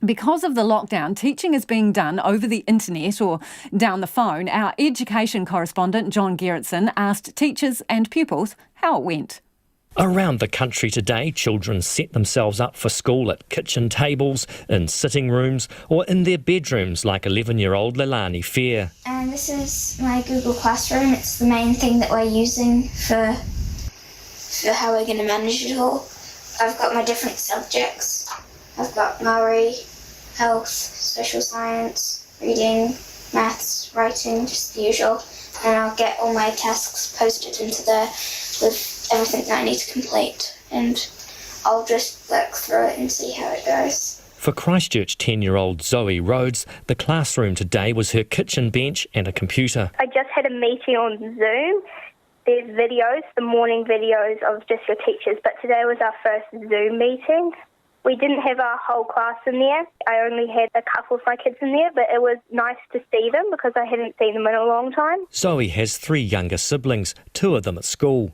Because of the lockdown, teaching is being done over the internet or down the phone. Our education correspondent, John Gerritsen, asked teachers and pupils how it went. Around the country today, children set themselves up for school at kitchen tables, in sitting rooms or in their bedrooms, like 11-year-old Leilani Fair. This is my Google Classroom. It's the main thing that we're using for for how we're going to manage it all. I've got my different subjects. I've got Maori, health, social science, reading, maths, writing, just the usual. And I'll get all my tasks posted into there with everything that I need to complete. And I'll just work through it and see how it goes. For Christchurch 10-year-old Zoe Rhodes, the classroom today was her kitchen bench and a computer. I just had a meeting on Zoom. There's videos, the morning videos of just your teachers, but today was our first Zoom meeting. We didn't have our whole class in there. I only had a couple of my kids in there, but it was nice to see them because I hadn't seen them in a long time. Zoe has 3 younger siblings, 2 of them at school.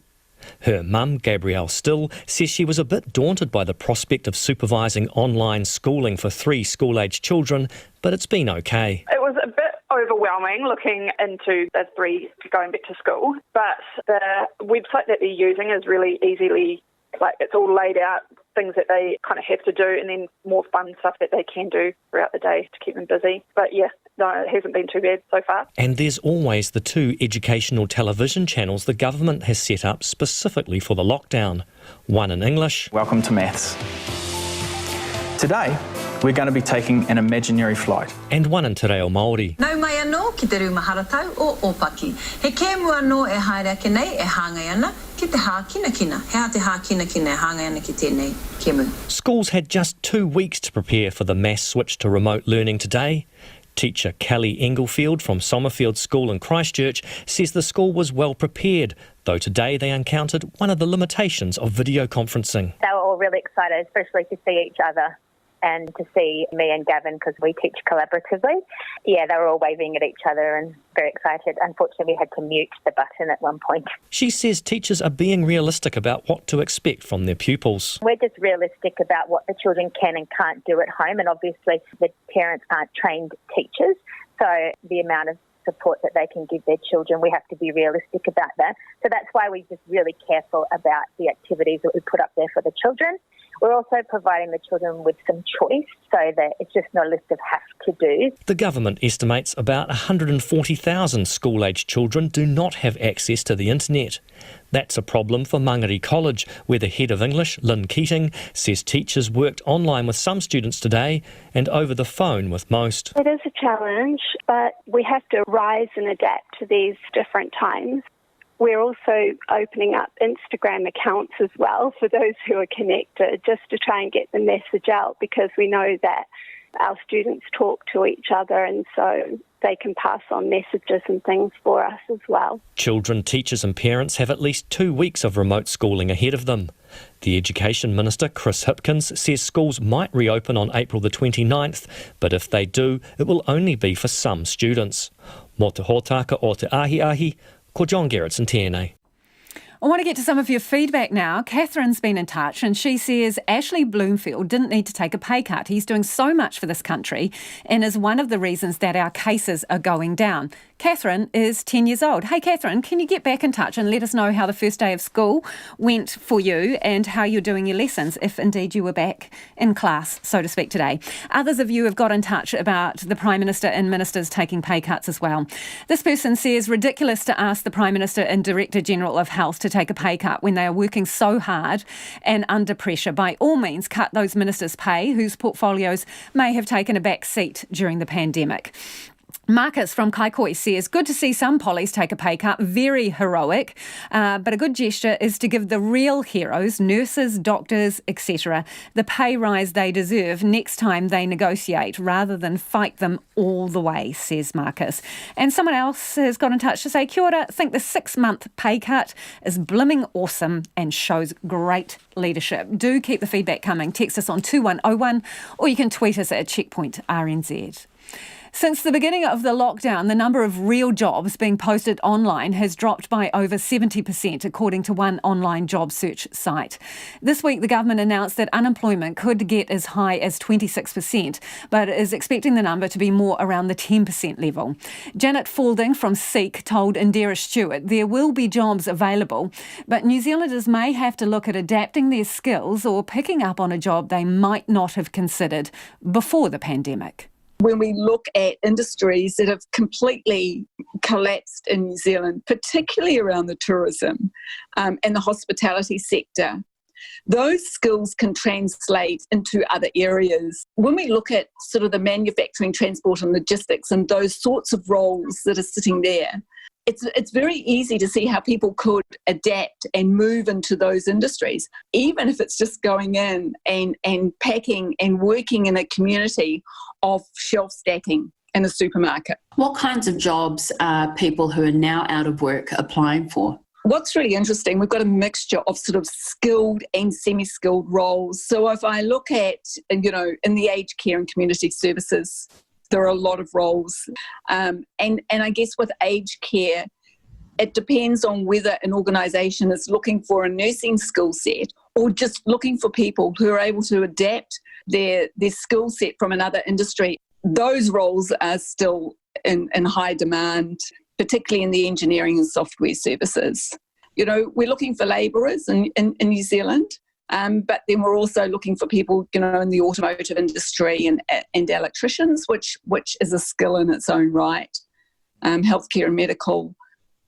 Her mum, Gabrielle Still, says she was a bit daunted by the prospect of supervising online schooling for 3 school-aged children, but it's been okay. It was a bit overwhelming looking into the 3 going back to school, but the website that they're using is really easily, it's all laid out, things that they kind of have to do, and then more fun stuff that they can do throughout the day to keep them busy. But yeah, no, it hasn't been too bad so far. And there's always the 2 educational television channels the government has set up specifically for the lockdown. One in English. Welcome to Maths. Today, we're going to be taking an imaginary flight. And one in Te Reo Māori. Nau mai anō ki te rūmaharatau o Opaki. He kēmu anō e haere ake nei e hāngai ana ki te hākinakina. Hea te hākinakina e hāngai ana ki tēnei kēmu. Schools had just 2 weeks to prepare for the mass switch to remote learning today. Teacher Kelly Englefield from Sommerfield School in Christchurch says the school was well prepared, though today they encountered one of the limitations of video conferencing. They were all really excited, especially to see each other and to see me and Gavin because we teach collaboratively. Yeah, they were all waving at each other and very excited. Unfortunately, we had to mute the button at one point. She says teachers are being realistic about what to expect from their pupils. We're just realistic about what the children can and can't do at home, and obviously the parents aren't trained teachers, so the amount of support that they can give their children, we have to be realistic about that. So that's why we're just really careful about the activities that we put up there for the children. We're also providing the children with some choice so that it's just not a list of have-to-dos. The government estimates about 140,000 school-aged children do not have access to the internet. That's a problem for Mangere College, where the head of English, Lynn Keating, says teachers worked online with some students today and over the phone with most. It is a challenge, but we have to rise and adapt to these different times. We're also opening up Instagram accounts as well for those who are connected, just to try and get the message out, because we know that our students talk to each other and so they can pass on messages and things for us as well. Children, teachers and parents have at least 2 weeks of remote schooling ahead of them. The Education Minister, Chris Hipkins, says schools might reopen on April the 29th, but if they do, it will only be for some students. Mō te hōtaka o te ahi, ko John Gerritsen tēnei. I want to get to some of your feedback now. Catherine's been in touch and she says Ashley Bloomfield didn't need to take a pay cut. He's doing so much for this country and is one of the reasons that our cases are going down. Catherine is 10 years old. Hey, Catherine, can you get back in touch and let us know how the first day of school went for you and how you're doing your lessons, if indeed you were back in class, so to speak, today? Others of you have got in touch about the Prime Minister and ministers taking pay cuts as well. This person says ridiculous to ask the Prime Minister and Director General of Health to take a pay cut when they are working so hard and under pressure. By all means, cut those ministers' pay whose portfolios may have taken a back seat during the pandemic. Marcus from Kaikoi says, good to see some pollies take a pay cut, very heroic, but a good gesture is to give the real heroes, nurses, doctors, etc., the pay rise they deserve next time they negotiate rather than fight them all the way, says Marcus. And someone else has got in touch to say, kia ora, think the 6-month pay cut is blimming awesome and shows great leadership. Do keep the feedback coming. Text us on 2101 or you can tweet us at Checkpoint RNZ. Since the beginning of the lockdown, the number of real jobs being posted online has dropped by over 70%, according to one online job search site. This week, the government announced that unemployment could get as high as 26%, but is expecting the number to be more around the 10% level. Janet Faulding from Seek told Indira Stewart there will be jobs available, but New Zealanders may have to look at adapting their skills or picking up on a job they might not have considered before the pandemic. When we look at industries that have completely collapsed in New Zealand, particularly around the tourism and the hospitality sector, those skills can translate into other areas. When we look at sort of the manufacturing, transport and logistics and those sorts of roles that are sitting there, it's very easy to see how people could adapt and move into those industries, even if it's just going in and packing and working in a community of shelf stacking in a supermarket. What kinds of jobs are people who are now out of work applying for? What's really interesting, we've got a mixture of sort of skilled and semi-skilled roles. So if I look at, in the aged care and community services, there are a lot of roles. And I guess with aged care, it depends on whether an organisation is looking for a nursing skill set or just looking for people who are able to adapt their skill set from another industry. Those roles are still in high demand, particularly in the engineering and software services. We're looking for labourers in New Zealand, but then we're also looking for people, in the automotive industry and electricians, which is a skill in its own right. Healthcare and medical,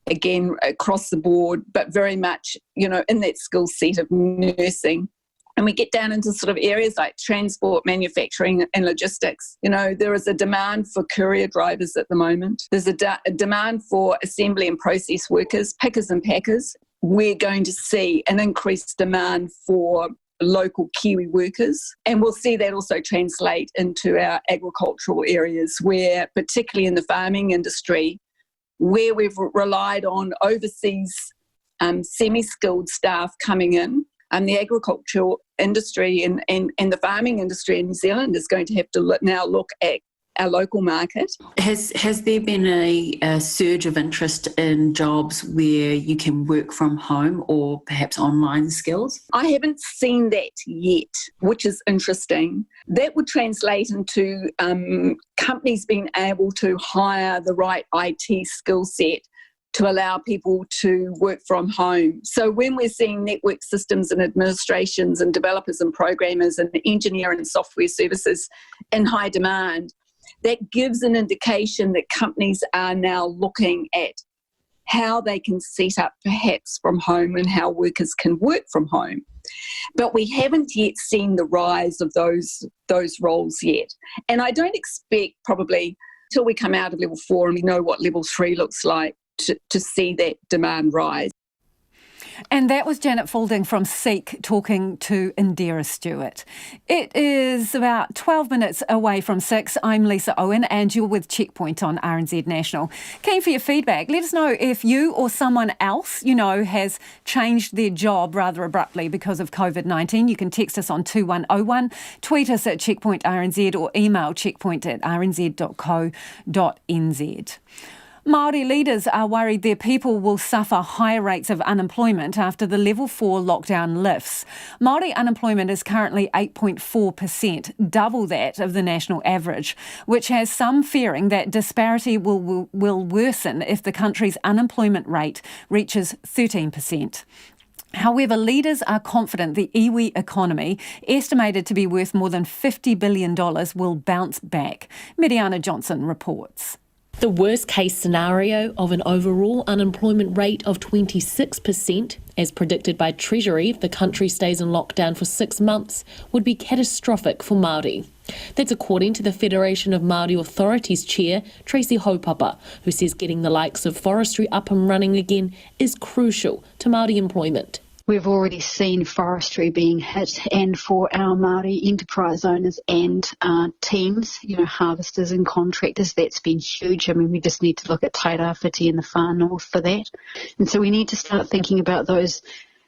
again, across the board, but very much, in that skill set of nursing. And we get down into sort of areas like transport, manufacturing and logistics. There is a demand for courier drivers at the moment. There's a demand for assembly and process workers, pickers and packers. We're going to see an increased demand for local Kiwi workers. And we'll see that also translate into our agricultural areas where, particularly in the farming industry, where we've relied on overseas semi-skilled staff coming in, the agricultural industry and the farming industry in New Zealand is going to have to now look at our local market. Has there been a surge of interest in jobs where you can work from home or perhaps online skills? I haven't seen that yet, which is interesting. That would translate into companies being able to hire the right IT skill set to allow people to work from home. So when we're seeing network systems and administrations and developers and programmers and engineering and software services in high demand, that gives an indication that companies are now looking at how they can set up perhaps from home and how workers can work from home. But we haven't yet seen the rise of those roles yet. And I don't expect probably till we come out of level 4 and we know what level 3 looks like to see that demand rise. And that was Janet Faulding from SEEK talking to Indira Stewart. It is about 12 minutes away from 6. I'm Lisa Owen and you're with Checkpoint on RNZ National. Keen for your feedback. Let us know if you or someone else, has changed their job rather abruptly because of COVID-19. You can text us on 2101, tweet us at Checkpoint RNZ or email checkpoint@rnz.co.nz. Maori leaders are worried their people will suffer higher rates of unemployment after the level 4 lockdown lifts. Maori unemployment is currently 8.4%, double that of the national average, which has some fearing that disparity will worsen if the country's unemployment rate reaches 13%. However, leaders are confident the iwi economy, estimated to be worth more than $50 billion, will bounce back. Mediana Johnson reports. The worst-case scenario of an overall unemployment rate of 26%, as predicted by Treasury if the country stays in lockdown for 6 months, would be catastrophic for Māori. That's according to the Federation of Māori Authorities Chair, Tracy Haupapa, who says getting the likes of forestry up and running again is crucial to Māori employment. We've already seen forestry being hit, and for our Māori enterprise owners and teams, harvesters and contractors, that's been huge. I mean, we just need to look at Tairāwhiti in the far north for that. And so we need to start thinking about those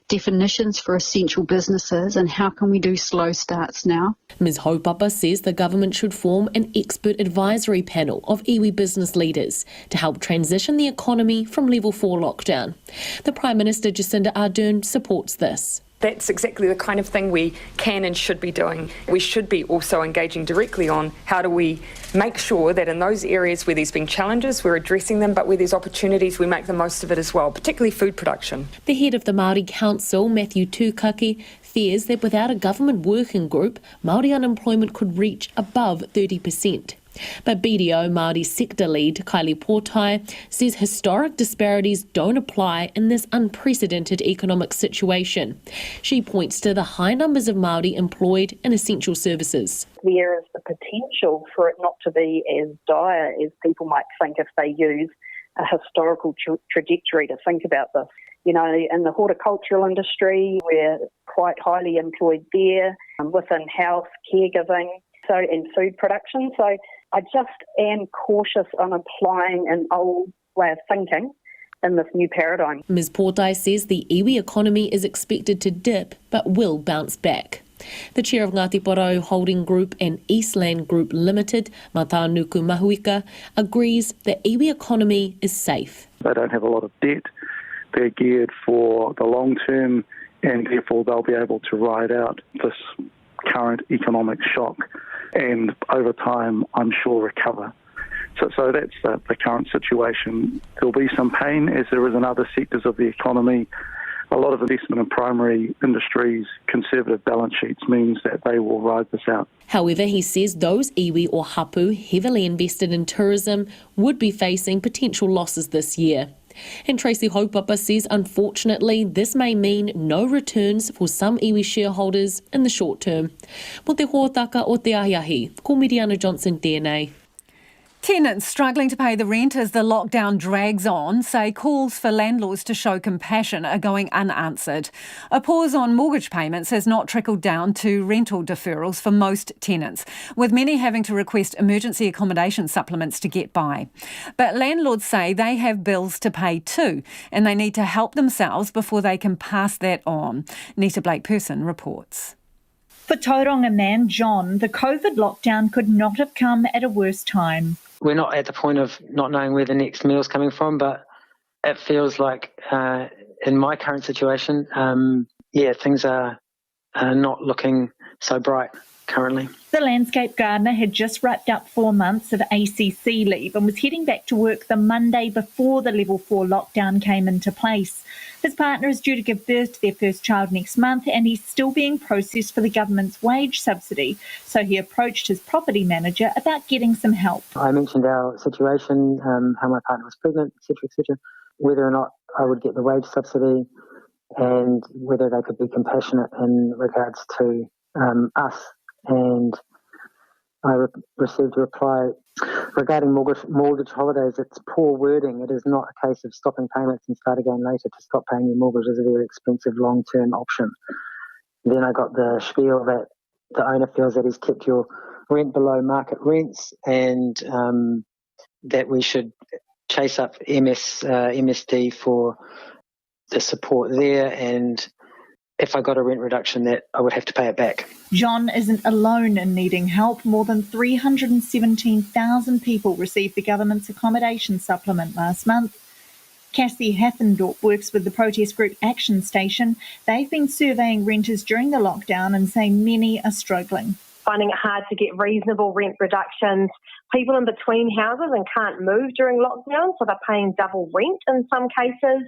definitions for essential businesses and how can we do slow starts now. Ms Haupapa says the government should form an expert advisory panel of iwi business leaders to help transition the economy from level 4 lockdown. The Prime Minister Jacinda Ardern supports this. That's exactly the kind of thing we can and should be doing. We should be also engaging directly on how do we make sure that in those areas where there's been challenges, we're addressing them, but where there's opportunities, we make the most of it as well, particularly food production. The head of the Māori Council, Matthew Tukaki, fears that without a government working group, Māori unemployment could reach above 30%. But BDO Māori sector lead Kylie Portai says historic disparities don't apply in this unprecedented economic situation. She points to the high numbers of Māori employed in essential services. There is the potential for it not to be as dire as people might think if they use a historical trajectory to think about this. You know, in the horticultural industry, we're quite highly employed there, within health, caregiving, and food production. So I just am cautious on applying an old way of thinking in this new paradigm. Ms Portai says the iwi economy is expected to dip but will bounce back. The chair of Ngāti Porou Holding Group and Eastland Group Limited, Matanuku Mahuika, agrees the iwi economy is safe. They don't have a lot of debt. They're geared for the long term, and therefore they'll be able to ride out this current economic shock and over time, I'm sure, recover. So that's the current situation. There'll be some pain, as there is in other sectors of the economy. A lot of investment in primary industries, conservative balance sheets means that they will ride this out. However, he says those iwi or hapu heavily invested in tourism would be facing potential losses this year. And Tracy Haupapa says, unfortunately, this may mean no returns for some iwi shareholders in the short term. Mo te hōtaka o te ahiahi, ko Miriana Johnson tēnei. Tenants struggling to pay the rent as the lockdown drags on say calls for landlords to show compassion are going unanswered. A pause on mortgage payments has not trickled down to rental deferrals for most tenants, with many having to request emergency accommodation supplements to get by. But landlords say they have bills to pay too, and they need to help themselves before they can pass that on. Nita Blake-Person reports. For Tauranga man John, the COVID lockdown could not have come at a worse time. We're not at the point of not knowing where the next meal's coming from, but it feels like in my current situation, things are not looking so bright currently. The landscape gardener had just wrapped up 4 months of ACC leave and was heading back to work the Monday before the level 4 lockdown came into place. His partner is due to give birth to their first child next month, and he's still being processed for the government's wage subsidy. So he approached his property manager about getting some help. I mentioned our situation, how my partner was pregnant, etc., whether or not I would get the wage subsidy and whether they could be compassionate in regards to us. And I received a reply regarding mortgage holidays. It's poor wording. It is not a case of stopping payments and start again later. To stop paying your mortgage is a very expensive long-term option. Then I got the spiel that the owner feels that he's kept your rent below market rents and that we should chase up MSD for the support there, and if I got a rent reduction that I would have to pay it back. John isn't alone in needing help. More than 317,000 people received the government's accommodation supplement last month. Cassie Haffendorp works with the protest group Action Station. They've been surveying renters during the lockdown and say many are struggling. Finding it hard to get reasonable rent reductions. People in between houses and can't move during lockdown, so they're paying double rent in some cases.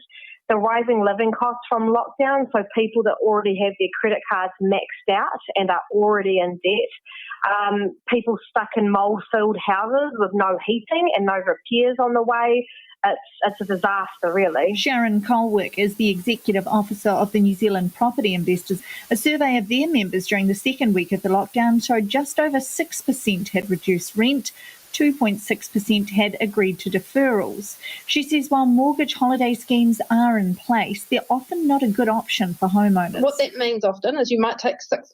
The rising living costs from lockdown, so people that already have their credit cards maxed out and are already in debt. People stuck in mould-filled houses with no heating and no repairs on the way. It's a disaster, really. Sharon Colwick is the Executive Officer of the New Zealand Property Investors. A survey of their members during the second week of the lockdown showed just over 6% had reduced rent. 2.6% had agreed to deferrals. She says while mortgage holiday schemes are in place, they're often not a good option for homeowners. What that means often is you might take 6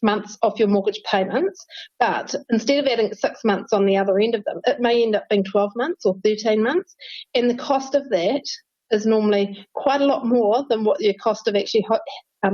months off your mortgage payments, but instead of adding 6 months on the other end of them, it may end up being 12 months or 13 months. And the cost of that is normally quite a lot more than what your cost of actually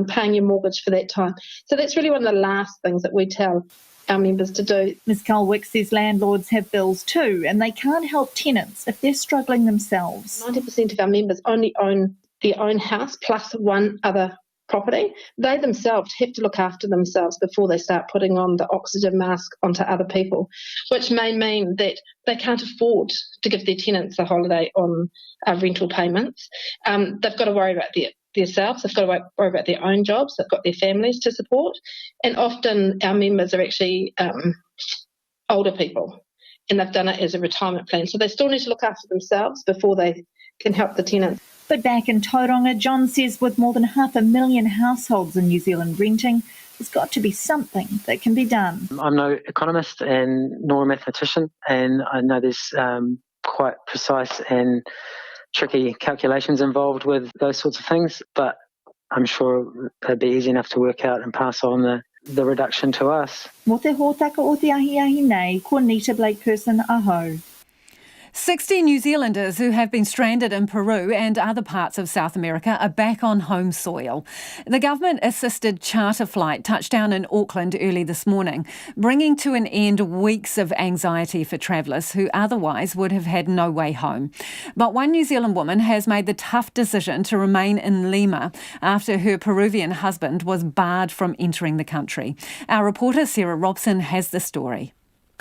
paying your mortgage for that time. So that's really one of the last things that we tell our members to do. Ms Colwick says landlords have bills too, and they can't help tenants if they're struggling themselves. 90% of our members only own their own house plus one other property. They themselves have to look after themselves before they start putting on the oxygen mask onto other people, which may mean that they can't afford to give their tenants a holiday on rental payments. They've got to worry about themselves, they've got to worry about their own jobs, they've got their families to support, and often our members are actually older people and they've done it as a retirement plan. So they still need to look after themselves before they can help the tenants. But back in Tauranga, John says with more than 500,000 households in New Zealand renting, there's got to be something that can be done. I'm no economist and nor a mathematician, and I know there's quite precise and tricky calculations involved with those sorts of things, but I'm sure it'd be easy enough to work out and pass on the reduction to us. Mo te hōtaka o te ahi nei, ko Nita Blake Person aho. 60 New Zealanders who have been stranded in Peru and other parts of South America are back on home soil. The government-assisted charter flight touched down in Auckland early this morning, bringing to an end weeks of anxiety for travellers who otherwise would have had no way home. But one New Zealand woman has made the tough decision to remain in Lima after her Peruvian husband was barred from entering the country. Our reporter Sarah Robson has the story.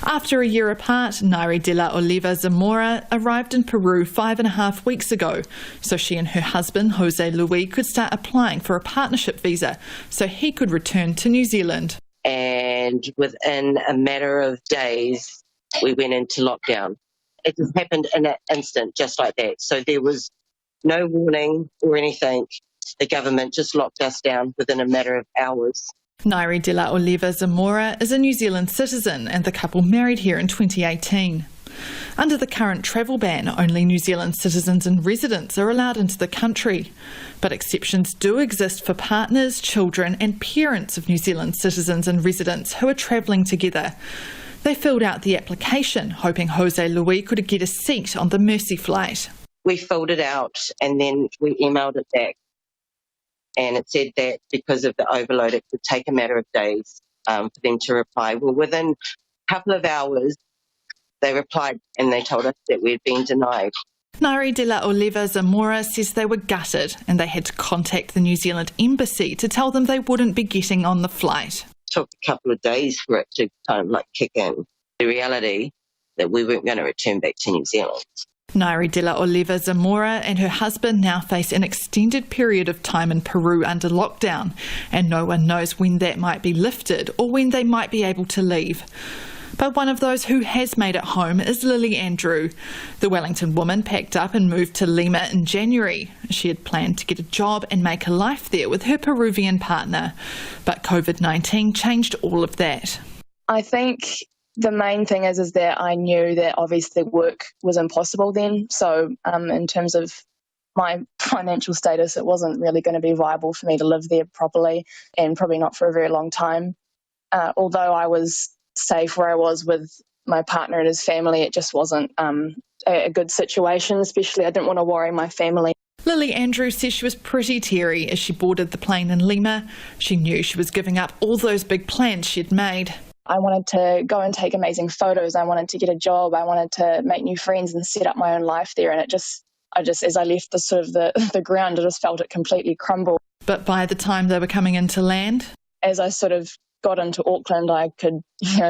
After a year apart, Nairi de la Oliva Zamora arrived in Peru 5.5 weeks ago, so she and her husband, Jose Luis, could start applying for a partnership visa so he could return to New Zealand. And within a matter of days, we went into lockdown. It just happened in an instant, just like that. So there was no warning or anything. The government just locked us down within a matter of hours. Nairi de la Oliva Zamora is a New Zealand citizen and the couple married here in 2018. Under the current travel ban, only New Zealand citizens and residents are allowed into the country. But exceptions do exist for partners, children and parents of New Zealand citizens and residents who are travelling together. They filled out the application, hoping Jose Luis could get a seat on the Mercy flight. We filled it out and then we emailed it back. And it said that because of the overload, it could take a matter of days for them to reply. Well, within a couple of hours, they replied and they told us that we had been denied. Nairi de la Oliva Zamora says they were gutted and they had to contact the New Zealand embassy to tell them they wouldn't be getting on the flight. It took a couple of days for it to kind of kick in. The reality that we weren't going to return back to New Zealand. Nairi de la Oliva Zamora and her husband now face an extended period of time in Peru under lockdown, and no one knows when that might be lifted or when they might be able to leave. But one of those who has made it home is Lily Andrew. The Wellington woman packed up and moved to Lima in January. She had planned to get a job and make a life there with her Peruvian partner. But COVID-19 changed all of that. I think the main thing is that I knew that obviously work was impossible then. So in terms of my financial status, it wasn't really going to be viable for me to live there properly and probably not for a very long time. Although I was safe where I was with my partner and his family, it just wasn't a good situation, especially I didn't want to worry my family. Lily Andrews says she was pretty teary as she boarded the plane in Lima. She knew she was giving up all those big plans she'd made. I wanted to go and take amazing photos. I wanted to get a job. I wanted to make new friends and set up my own life there. And I just, as I left the sort of the ground, I just felt it completely crumble. But by the time they were coming into land, as I sort of got into Auckland, I could,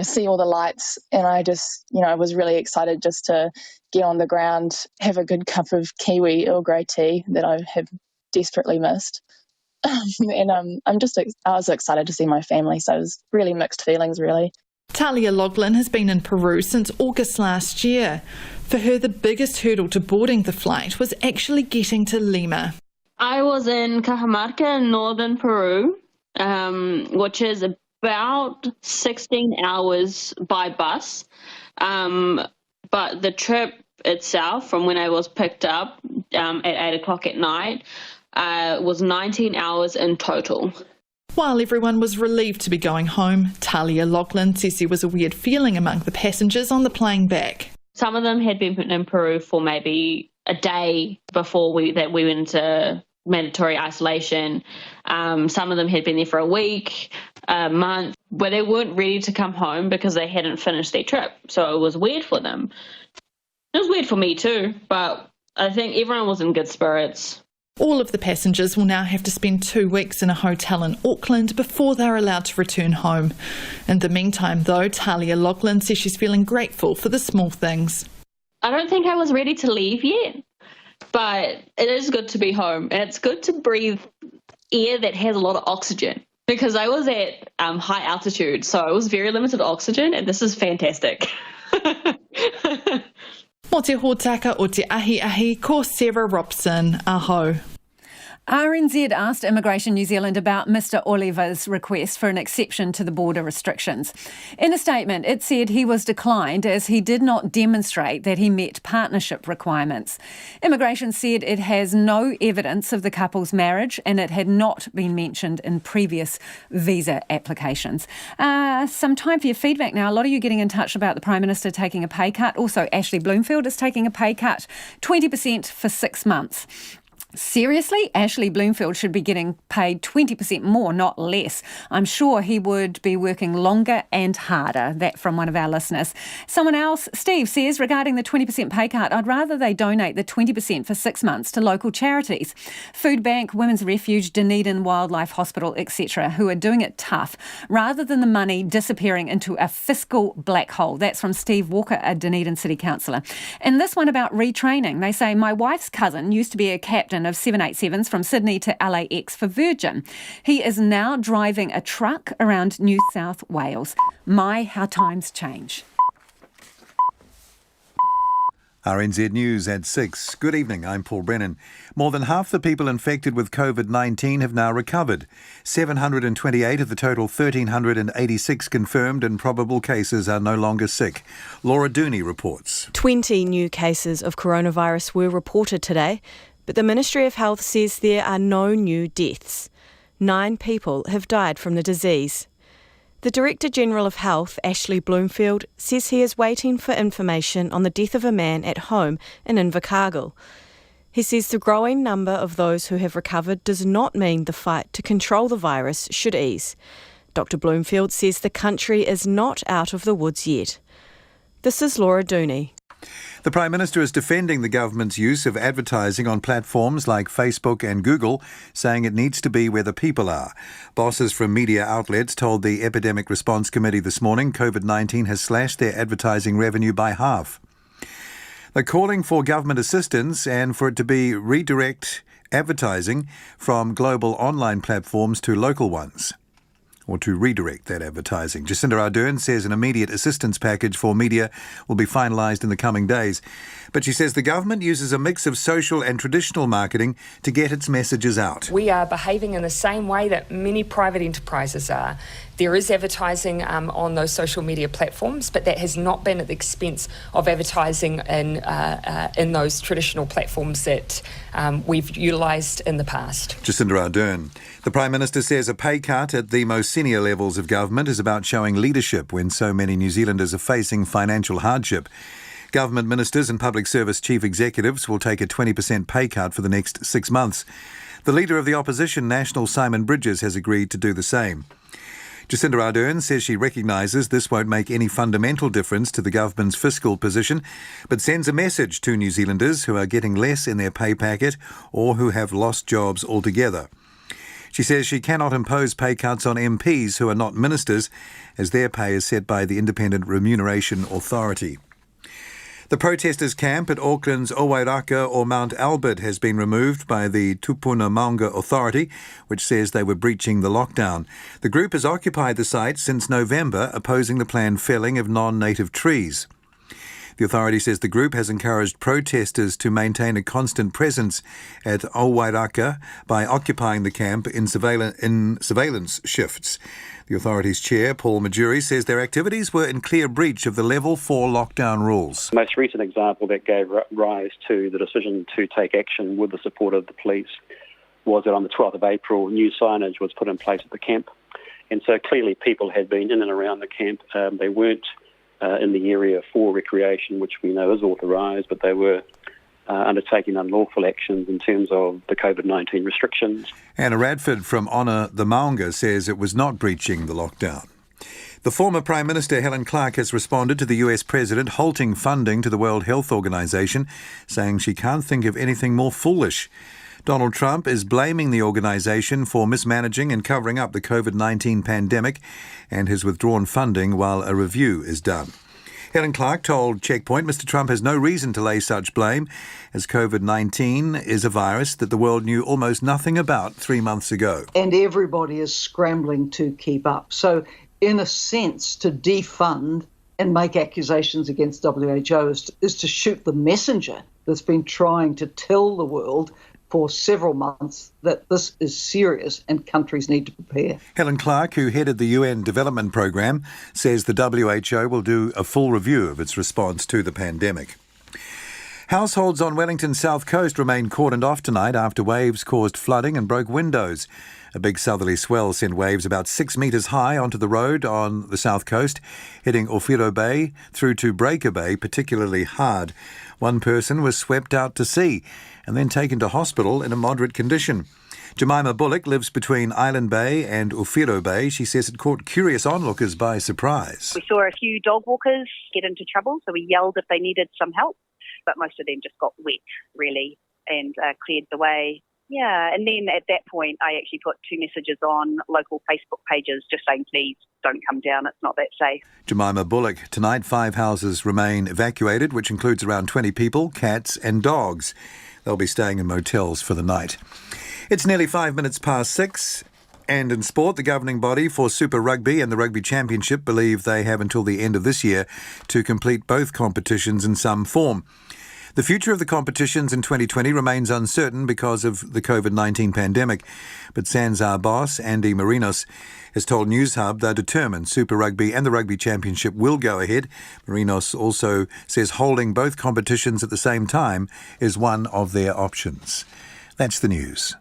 see all the lights, and I just, I was really excited just to get on the ground, have a good cup of Kiwi Earl Grey tea that I have desperately missed. And I was excited to see my family, so it was really mixed feelings, really. Talia Loughlin has been in Peru since August last year. For her, the biggest hurdle to boarding the flight was actually getting to Lima. I was in Cajamarca in northern Peru, which is about 16 hours by bus. But the trip itself, from when I was picked up at 8 o'clock at night, was 19 hours in total. While everyone was relieved to be going home, Talia Loughlin says there was a weird feeling among the passengers on the plane back. Some of them had been in Peru for maybe a day before we went into mandatory isolation. Some of them had been there for a week, a month, but they weren't ready to come home because they hadn't finished their trip. So it was weird for them. It was weird for me too, but I think everyone was in good spirits. All of the passengers will now have to spend 2 weeks in a hotel in Auckland before they're allowed to return home. In the meantime, though, Talia Loughlin says she's feeling grateful for the small things. I don't think I was ready to leave yet, but it is good to be home, and it's good to breathe air that has a lot of oxygen, because I was at high altitude, so it was very limited oxygen, and this is fantastic. Mo te hōtaka o te ahi, ko Sarah Robson, aho. RNZ asked Immigration New Zealand about Mr Oliver's request for an exception to the border restrictions. In a statement, it said he was declined as he did not demonstrate that he met partnership requirements. Immigration said it has no evidence of the couple's marriage and it had not been mentioned in previous visa applications. Some time for your feedback now. A lot of you getting in touch about the Prime Minister taking a pay cut. Also, Ashley Bloomfield is taking a pay cut, 20% for 6 months. Seriously? Ashley Bloomfield should be getting paid 20% more, not less. I'm sure he would be working longer and harder. That from one of our listeners. Someone else, Steve, says regarding the 20% pay cut, I'd rather they donate the 20% for 6 months to local charities. Food Bank, Women's Refuge, Dunedin Wildlife Hospital, etc., who are doing it tough, rather than the money disappearing into a fiscal black hole. That's from Steve Walker, a Dunedin City Councillor. And this one about retraining. They say, my wife's cousin used to be a captain of 787s from Sydney to LAX for Virgin. He is now driving a truck around New South Wales. My, how times change. RNZ News at 6. Good evening, I'm Paul Brennan. More than half the people infected with COVID-19 have now recovered. 728 of the total 1,386 confirmed and probable cases are no longer sick. Laura Dooney reports. 20 new cases of coronavirus were reported today, but the Ministry of Health says there are no new deaths. 9 people have died from the disease. The Director-General of Health, Ashley Bloomfield, says he is waiting for information on the death of a man at home in Invercargill. He says the growing number of those who have recovered does not mean the fight to control the virus should ease. Dr Bloomfield says the country is not out of the woods yet. This is Laura Dooney. The Prime Minister is defending the government's use of advertising on platforms like Facebook and Google, saying it needs to be where the people are. Bosses from media outlets told the Epidemic Response Committee this morning COVID-19 has slashed their advertising revenue by half. They're calling for government assistance and for it to be redirect advertising from global online platforms to local ones, or to redirect that advertising. Jacinda Ardern says an immediate assistance package for media will be finalised in the coming days. But she says the government uses a mix of social and traditional marketing to get its messages out. We are behaving in the same way that many private enterprises are. There is advertising on those social media platforms, but that has not been at the expense of advertising in those traditional platforms that we've utilised in the past. Jacinda Ardern. The Prime Minister says a pay cut at the most senior levels of government is about showing leadership when so many New Zealanders are facing financial hardship. Government ministers and public service chief executives will take a 20% pay cut for the next 6 months. The leader of the opposition, National, Simon Bridges, has agreed to do the same. Jacinda Ardern says she recognises this won't make any fundamental difference to the government's fiscal position, but sends a message to New Zealanders who are getting less in their pay packet or who have lost jobs altogether. She says she cannot impose pay cuts on MPs who are not ministers, as their pay is set by the Independent Remuneration Authority. The protesters' camp at Auckland's Owairaka or Mount Albert has been removed by the Tupuna Maunga Authority, which says they were breaching the lockdown. The group has occupied the site since November, opposing the planned felling of non-native trees. The authority says the group has encouraged protesters to maintain a constant presence at Owairaka by occupying the camp in surveillance shifts. The authority's chair, Paul Majuri, says their activities were in clear breach of the Level 4 lockdown rules. The most recent example that gave rise to the decision to take action with the support of the police was that on the 12th of April, new signage was put in place at the camp. And so clearly people had been in and around the camp. They weren't in the area for recreation, which we know is authorised, but they were undertaking unlawful actions in terms of the COVID-19 restrictions. Anna Radford from Honour the Maunga says it was not breaching the lockdown. The former Prime Minister Helen Clark has responded to the US President halting funding to the World Health Organization, saying she can't think of anything more foolish. Donald Trump is blaming the organisation for mismanaging and covering up the COVID-19 pandemic and has withdrawn funding while a review is done. Helen Clark told Checkpoint Mr Trump has no reason to lay such blame, as COVID-19 is a virus that the world knew almost nothing about 3 months ago. And everybody is scrambling to keep up. So, in a sense, to defund and make accusations against WHO is to shoot the messenger that's been trying to tell the world for several months that this is serious and countries need to prepare. Helen Clark, who headed the UN Development Programme, says the WHO will do a full review of its response to the pandemic. Households on Wellington's south coast remain cordoned off tonight after waves caused flooding and broke windows. A big southerly swell sent waves about 6 metres high onto the road on the south coast, hitting Ofiro Bay through to Breaker Bay particularly hard. One person was swept out to sea and then taken to hospital in a moderate condition. Jemima Bullock lives between Island Bay and Ofiro Bay. She says it caught curious onlookers by surprise. We saw a few dog walkers get into trouble, so we yelled if they needed some help, but most of them just got wet, really, and cleared the way. Yeah, and then at that point, I actually put 2 messages on local Facebook pages just saying, please don't come down, it's not that safe. Jemima Bullock. Tonight, 5 houses remain evacuated, which includes around 20 people, cats and dogs. They'll be staying in motels for the night. It's nearly 5 minutes past 6. And in sport, the governing body for Super Rugby and the Rugby Championship believe they have until the end of this year to complete both competitions in some form. The future of the competitions in 2020 remains uncertain because of the COVID-19 pandemic, but Sanzar boss Andy Marinos has told Newshub they're determined Super Rugby and the Rugby Championship will go ahead. Marinos also says holding both competitions at the same time is one of their options. That's the news.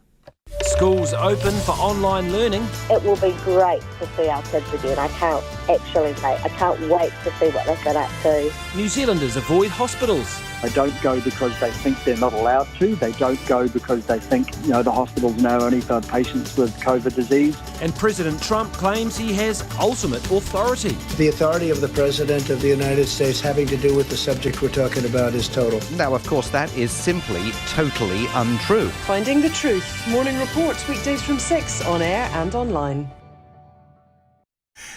Schools open for online learning. It will be great to see our kids again. I can't wait to see what they get up to. New Zealanders avoid hospitals. They don't go because they think they're not allowed to. They don't go because they think, the hospital's now only for patients with COVID disease. And President Trump claims he has ultimate authority. The authority of the President of the United States having to do with the subject we're talking about is total. Now, of course, that is simply totally untrue. Finding the Truth. Morning reports weekdays from 6 on air and online.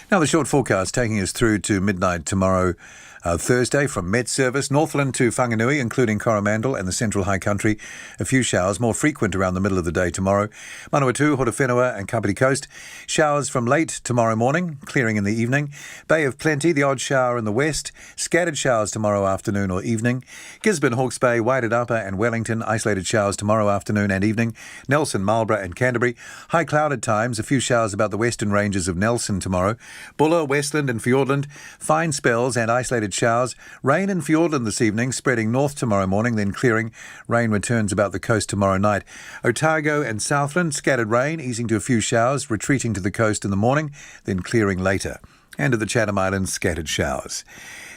Now the short forecast taking us through to midnight tomorrow, Thursday, from Met Service, Northland to Whanganui, including Coromandel and the Central High Country. A few showers, more frequent around the middle of the day tomorrow. Manawatu, Horowhenua and Kapiti Coast. Showers from late tomorrow morning, clearing in the evening. Bay of Plenty, the odd shower in the west. Scattered showers tomorrow afternoon or evening. Gisborne, Hawke's Bay, Waitatapa and Wellington, isolated showers tomorrow afternoon and evening. Nelson, Marlborough and Canterbury. High cloud at times, a few showers about the western ranges of Nelson tomorrow. Buller, Westland and Fiordland, fine spells and isolated showers. Rain in Fiordland this evening, spreading north tomorrow morning, then clearing. Rain returns about the coast tomorrow night. Otago and Southland, scattered rain, easing to a few showers, retreating to the coast in the morning, then clearing later. And at the Chatham Islands, scattered showers.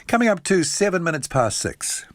Coming up to 7 minutes past 6.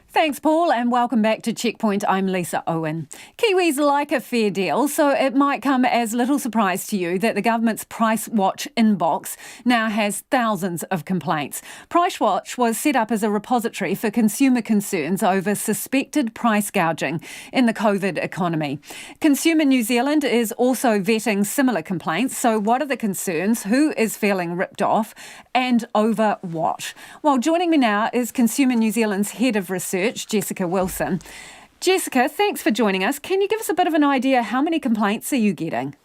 Thanks, Paul, and welcome back to Checkpoint. I'm Lisa Owen. Kiwis like a fair deal, so it might come as little surprise to you that the government's Price Watch inbox now has thousands of complaints. Price Watch was set up as a repository for consumer concerns over suspected price gouging in the COVID economy. Consumer New Zealand is also vetting similar complaints, so what are the concerns, who is feeling ripped off, and over what? Well, joining me now is Consumer New Zealand's Head of Research, Jessica Wilson. Jessica, thanks for joining us. Can you give us a bit of an idea, how many complaints are you getting?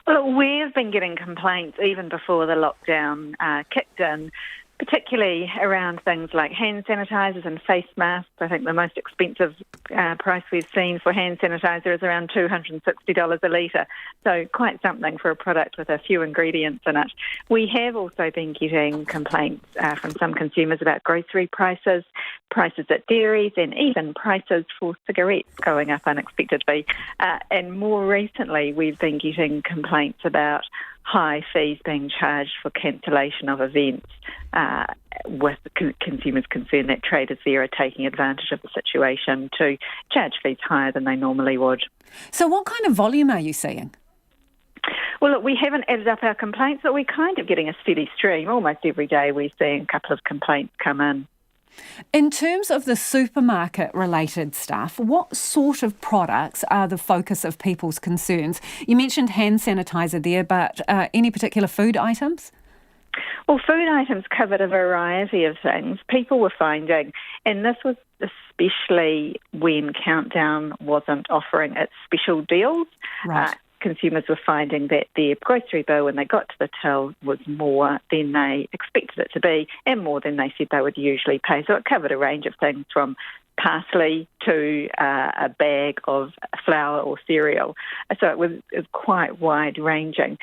Well, we've been getting complaints even before the lockdown kicked in, particularly around things like hand sanitisers and face masks. I think the most expensive price we've seen for hand sanitiser is around $260 a litre, so quite something for a product with a few ingredients in it. We have also been getting complaints from some consumers about grocery prices, prices at dairies, and even prices for cigarettes going up unexpectedly. And more recently, we've been getting complaints about high fees being charged for cancellation of events, with consumers concerned that traders there are taking advantage of the situation to charge fees higher than they normally would. So what kind of volume are you seeing? Well, look, we haven't added up our complaints, but we're kind of getting a steady stream. Almost every day we're seeing a couple of complaints come in. In terms of the supermarket-related stuff, what sort of products are the focus of people's concerns? You mentioned hand sanitiser there, but any particular food items? Well, food items covered a variety of things. People were finding, and this was especially when Countdown wasn't offering its special deals, right. consumers were finding that their grocery bill when they got to the till was more than they expected it to be and more than they said they would usually pay. So it covered a range of things from parsley to a bag of flour or cereal. So it was quite wide-ranging.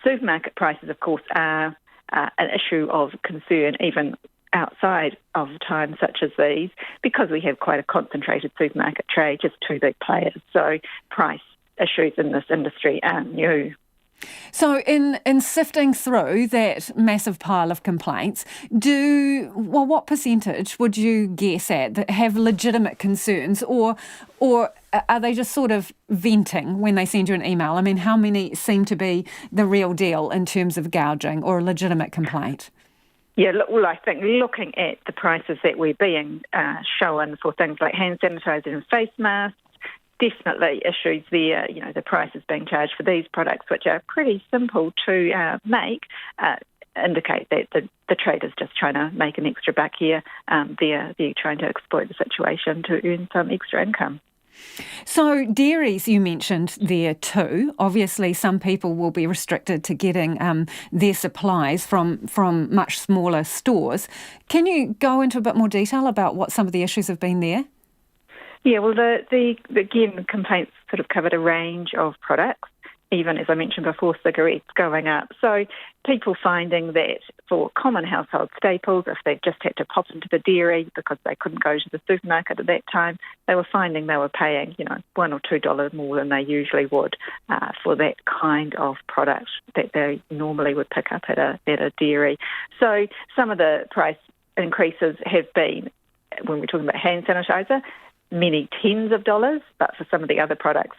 Supermarket prices, of course, are an issue of concern even outside of times such as these, because we have quite a concentrated supermarket trade, just two big players. So price issues in this industry aren't new. So in sifting through that massive pile of complaints, what percentage would you guess at that have legitimate concerns, or are they just sort of venting when they send you an email? I mean, how many seem to be the real deal in terms of gouging or a legitimate complaint? Yeah, well, I think looking at the prices that we're being shown for things like hand sanitizer and face masks, definitely issues there. You know, the prices being charged for these products, which are pretty simple to make, indicate that the trade is just trying to make an extra buck here. They're trying to exploit the situation to earn some extra income. So dairies you mentioned there too. Obviously some people will be restricted to getting their supplies from much smaller stores. Can you go into a bit more detail about what some of the issues have been there? Yeah, well, the complaints sort of covered a range of products, even, as I mentioned before, cigarettes going up. So people finding that for common household staples, if they just had to pop into the dairy because they couldn't go to the supermarket at that time, they were finding they were paying, $1 or $2 more than they usually would for that kind of product that they normally would pick up at a dairy. So some of the price increases have been, when we're talking about hand sanitizer, many tens of dollars, but for some of the other products,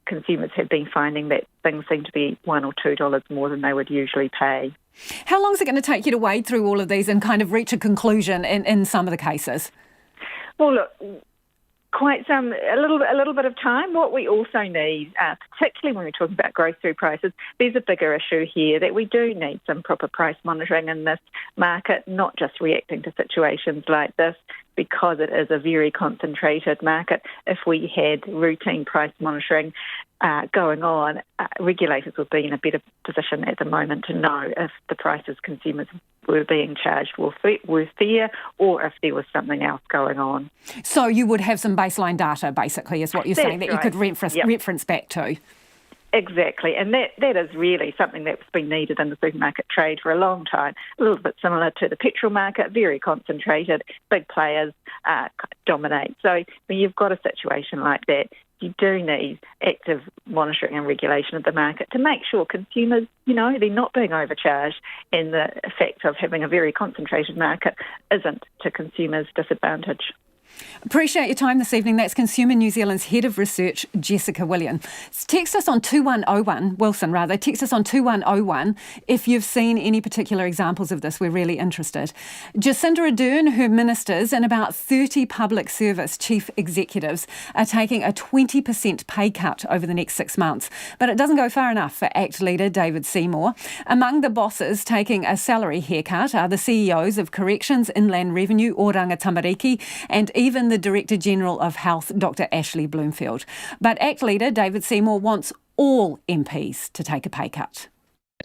consumers have been finding that things seem to be $1 or $2 more than they would usually pay. How long is it going to take you to wade through all of these and kind of reach a conclusion in some of the cases? Well, look, a little bit of time. What we also need, particularly when we're talking about grocery prices, there's a bigger issue here that we do need some proper price monitoring in this market, not just reacting to situations like this, because it is a very concentrated market. If we had routine price monitoring going on, regulators would be in a better position at the moment to know if the prices consumers were being charged were fair or if there was something else going on. So you would have some baseline data, basically, is what you're saying, that right. You could reference back to. Exactly, and that is really something that's been needed in the supermarket trade for a long time, a little bit similar to the petrol market, very concentrated, big players dominate. So when you've got a situation like that, you do need active monitoring and regulation of the market to make sure consumers, they're not being overcharged, and the effect of having a very concentrated market isn't to consumers' disadvantage. Appreciate your time this evening. That's Consumer New Zealand's Head of Research, Jessica Wilson. Text us on 2101, text us on 2101 if you've seen any particular examples of this. We're really interested. Jacinda Ardern, her ministers and about 30 public service chief executives are taking a 20% pay cut over the next 6 months. But it doesn't go far enough for ACT leader David Seymour. Among the bosses taking a salary haircut are the CEOs of Corrections, Inland Revenue, Oranga Tamariki, and even the Director General of Health, Dr Ashley Bloomfield. But ACT leader David Seymour wants all MPs to take a pay cut.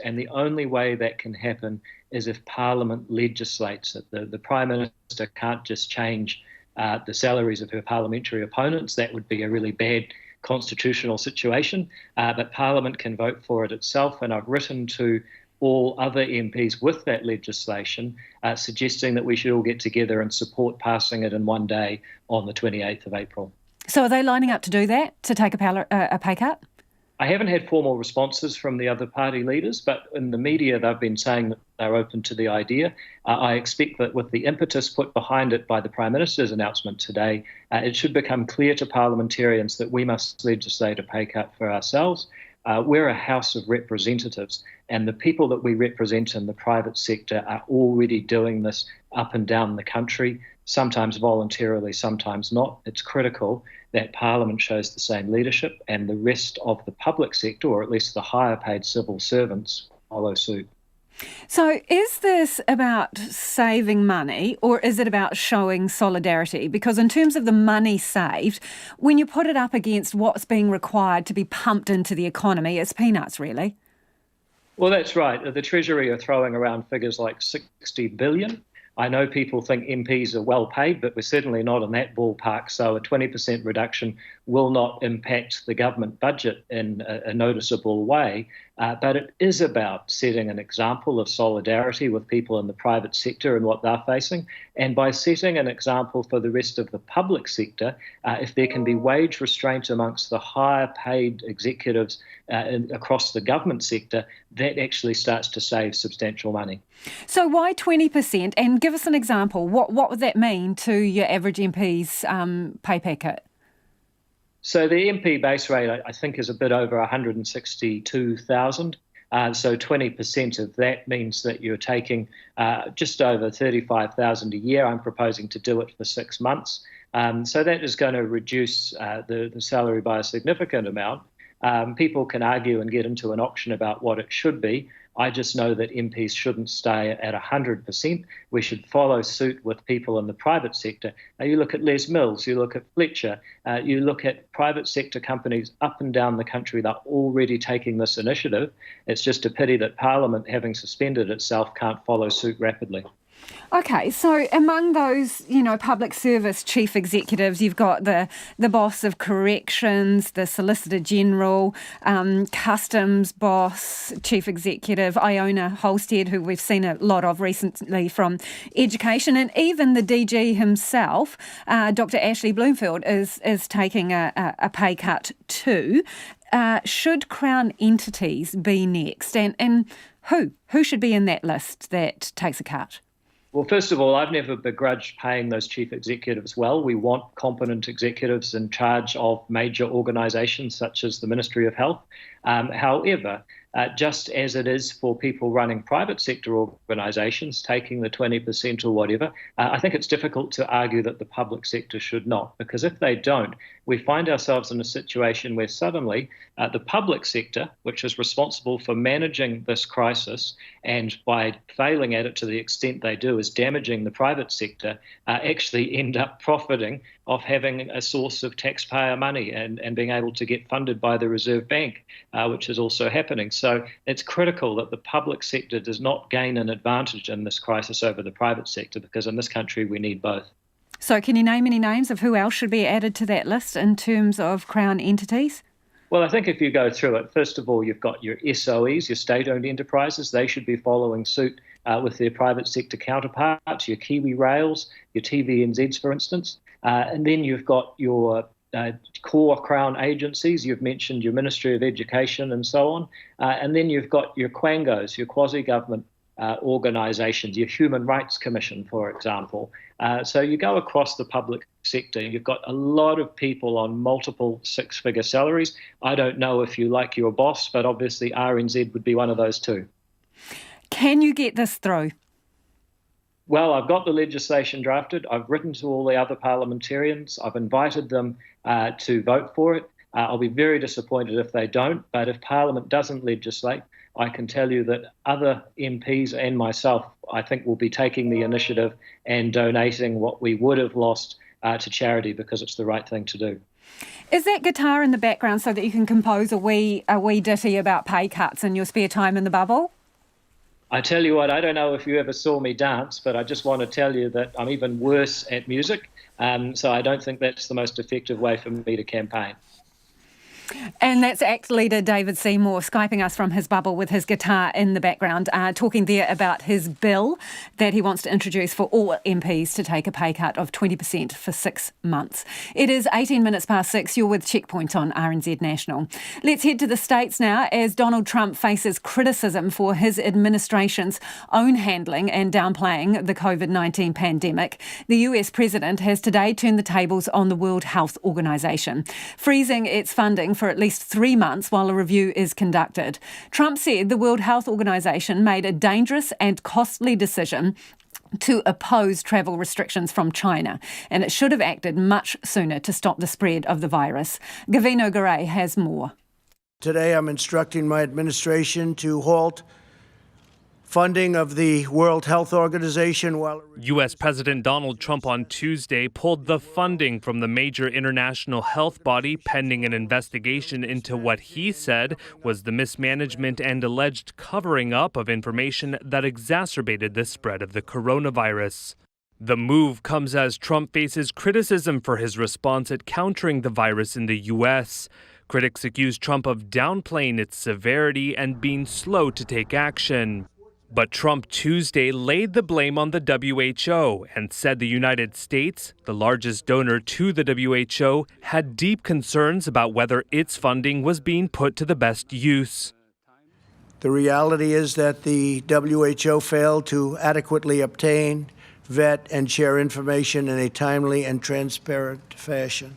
And the only way that can happen is if Parliament legislates it. The Prime Minister can't just change the salaries of her parliamentary opponents. That would be a really bad constitutional situation. But Parliament can vote for it itself. And I've written to all other MPs with that legislation, suggesting that we should all get together and support passing it in one day on the 28th of April. So are they lining up to do that, to take a pay cut? I haven't had formal responses from the other party leaders, but in the media they've been saying that they're open to the idea. I expect that with the impetus put behind it by the Prime Minister's announcement today, it should become clear to parliamentarians that we must legislate a pay cut for ourselves. We're a House of Representatives, and the people that we represent in the private sector are already doing this up and down the country, sometimes voluntarily, sometimes not. It's critical that Parliament shows the same leadership and the rest of the public sector, or at least the higher paid civil servants, follow suit. So is this about saving money or is it about showing solidarity? Because in terms of the money saved, when you put it up against what's being required to be pumped into the economy, it's peanuts, really. Well, that's right. The Treasury are throwing around figures like 60 billion. I know people think MPs are well paid, but we're certainly not in that ballpark. So a 20% reduction will not impact the government budget in a noticeable way. But it is about setting an example of solidarity with people in the private sector and what they're facing. And by setting an example for the rest of the public sector, if there can be wage restraint amongst the higher paid executives across the government sector, that actually starts to save substantial money. So why 20%? And give us an example. What would that mean to your average MP's pay packet? So the MP base rate, I think, is a bit over 162,000. So 20% of that means that you're taking just over 35,000 a year. I'm proposing to do it for 6 months. So that is going to reduce the salary by a significant amount. People can argue and get into an auction about what it should be. I just know that MPs shouldn't stay at 100%. We should follow suit with people in the private sector. Now, you look at Les Mills, you look at Fletcher, you look at private sector companies up and down the country that are already taking this initiative. It's just a pity that Parliament, having suspended itself, can't follow suit rapidly. Okay, so among those, public service chief executives, you've got the boss of corrections, the Solicitor General, customs boss, chief executive, Iona Holstead, who we've seen a lot of recently from education, and even the DG himself, Dr. Ashley Bloomfield, is taking a pay cut too. Should Crown entities be next? And who should be in that list that takes a cut? Well, first of all, I've never begrudged paying those chief executives well. We want competent executives in charge of major organisations such as the Ministry of Health. However, just as it is for people running private sector organisations, taking the 20% or whatever, I think it's difficult to argue that the public sector should not, because if they don't, we find ourselves in a situation where suddenly the public sector, which is responsible for managing this crisis, and by failing at it to the extent they do is damaging the private sector, actually end up profiting off having a source of taxpayer money and being able to get funded by the Reserve Bank, which is also happening. So it's critical that the public sector does not gain an advantage in this crisis over the private sector, because in this country we need both. So can you name any names of who else should be added to that list in terms of Crown entities? Well, I think if you go through it, first of all, you've got your SOEs, your state-owned enterprises. They should be following suit with their private sector counterparts, your Kiwi Rails, your TVNZs, for instance. And then you've got your core Crown agencies. You've mentioned your Ministry of Education and so on. And then you've got your quangos, your quasi-government organisations, your Human Rights Commission, for example. So you go across the public sector, you've got a lot of people on multiple six-figure salaries. I don't know if you like your boss, but obviously RNZ would be one of those too. Can you get this through? Well, I've got the legislation drafted. I've written to all the other parliamentarians. I've invited them to vote for it. I'll be very disappointed if they don't, but if Parliament doesn't legislate, I can tell you that other MPs and myself, I think, will be taking the initiative and donating what we would have lost to charity, because it's the right thing to do. Is that guitar in the background so that you can compose a wee ditty about pay cuts in your spare time in the bubble? I tell you what, I don't know if you ever saw me dance, but I just want to tell you that I'm even worse at music, so I don't think that's the most effective way for me to campaign. And that's ACT leader David Seymour Skyping us from his bubble with his guitar in the background, talking there about his bill that he wants to introduce for all MPs to take a pay cut of 20% for 6 months. It is 18 minutes past 6. You're with Checkpoint on RNZ National. Let's head to the States now, as Donald Trump faces criticism for his administration's own handling and downplaying the COVID-19 pandemic. The US president has today turned the tables on the World Health Organization, freezing its funding for at least 3 months while a review is conducted. Trump said the World Health Organization made a dangerous and costly decision to oppose travel restrictions from China, and it should have acted much sooner to stop the spread of the virus. Gavino Garay has more. Today I'm instructing my administration to halt funding of the World Health Organization. U.S. President Donald Trump on Tuesday pulled the funding from the major international health body pending an investigation into what he said was the mismanagement and alleged covering up of information that exacerbated the spread of the coronavirus. The move comes as Trump faces criticism for his response at countering the virus in the U.S. Critics accuse Trump of downplaying its severity and being slow to take action. But Trump Tuesday laid the blame on the WHO and said the United States, the largest donor to the WHO, had deep concerns about whether its funding was being put to the best use. The reality is that the WHO failed to adequately obtain, vet, and share information in a timely and transparent fashion.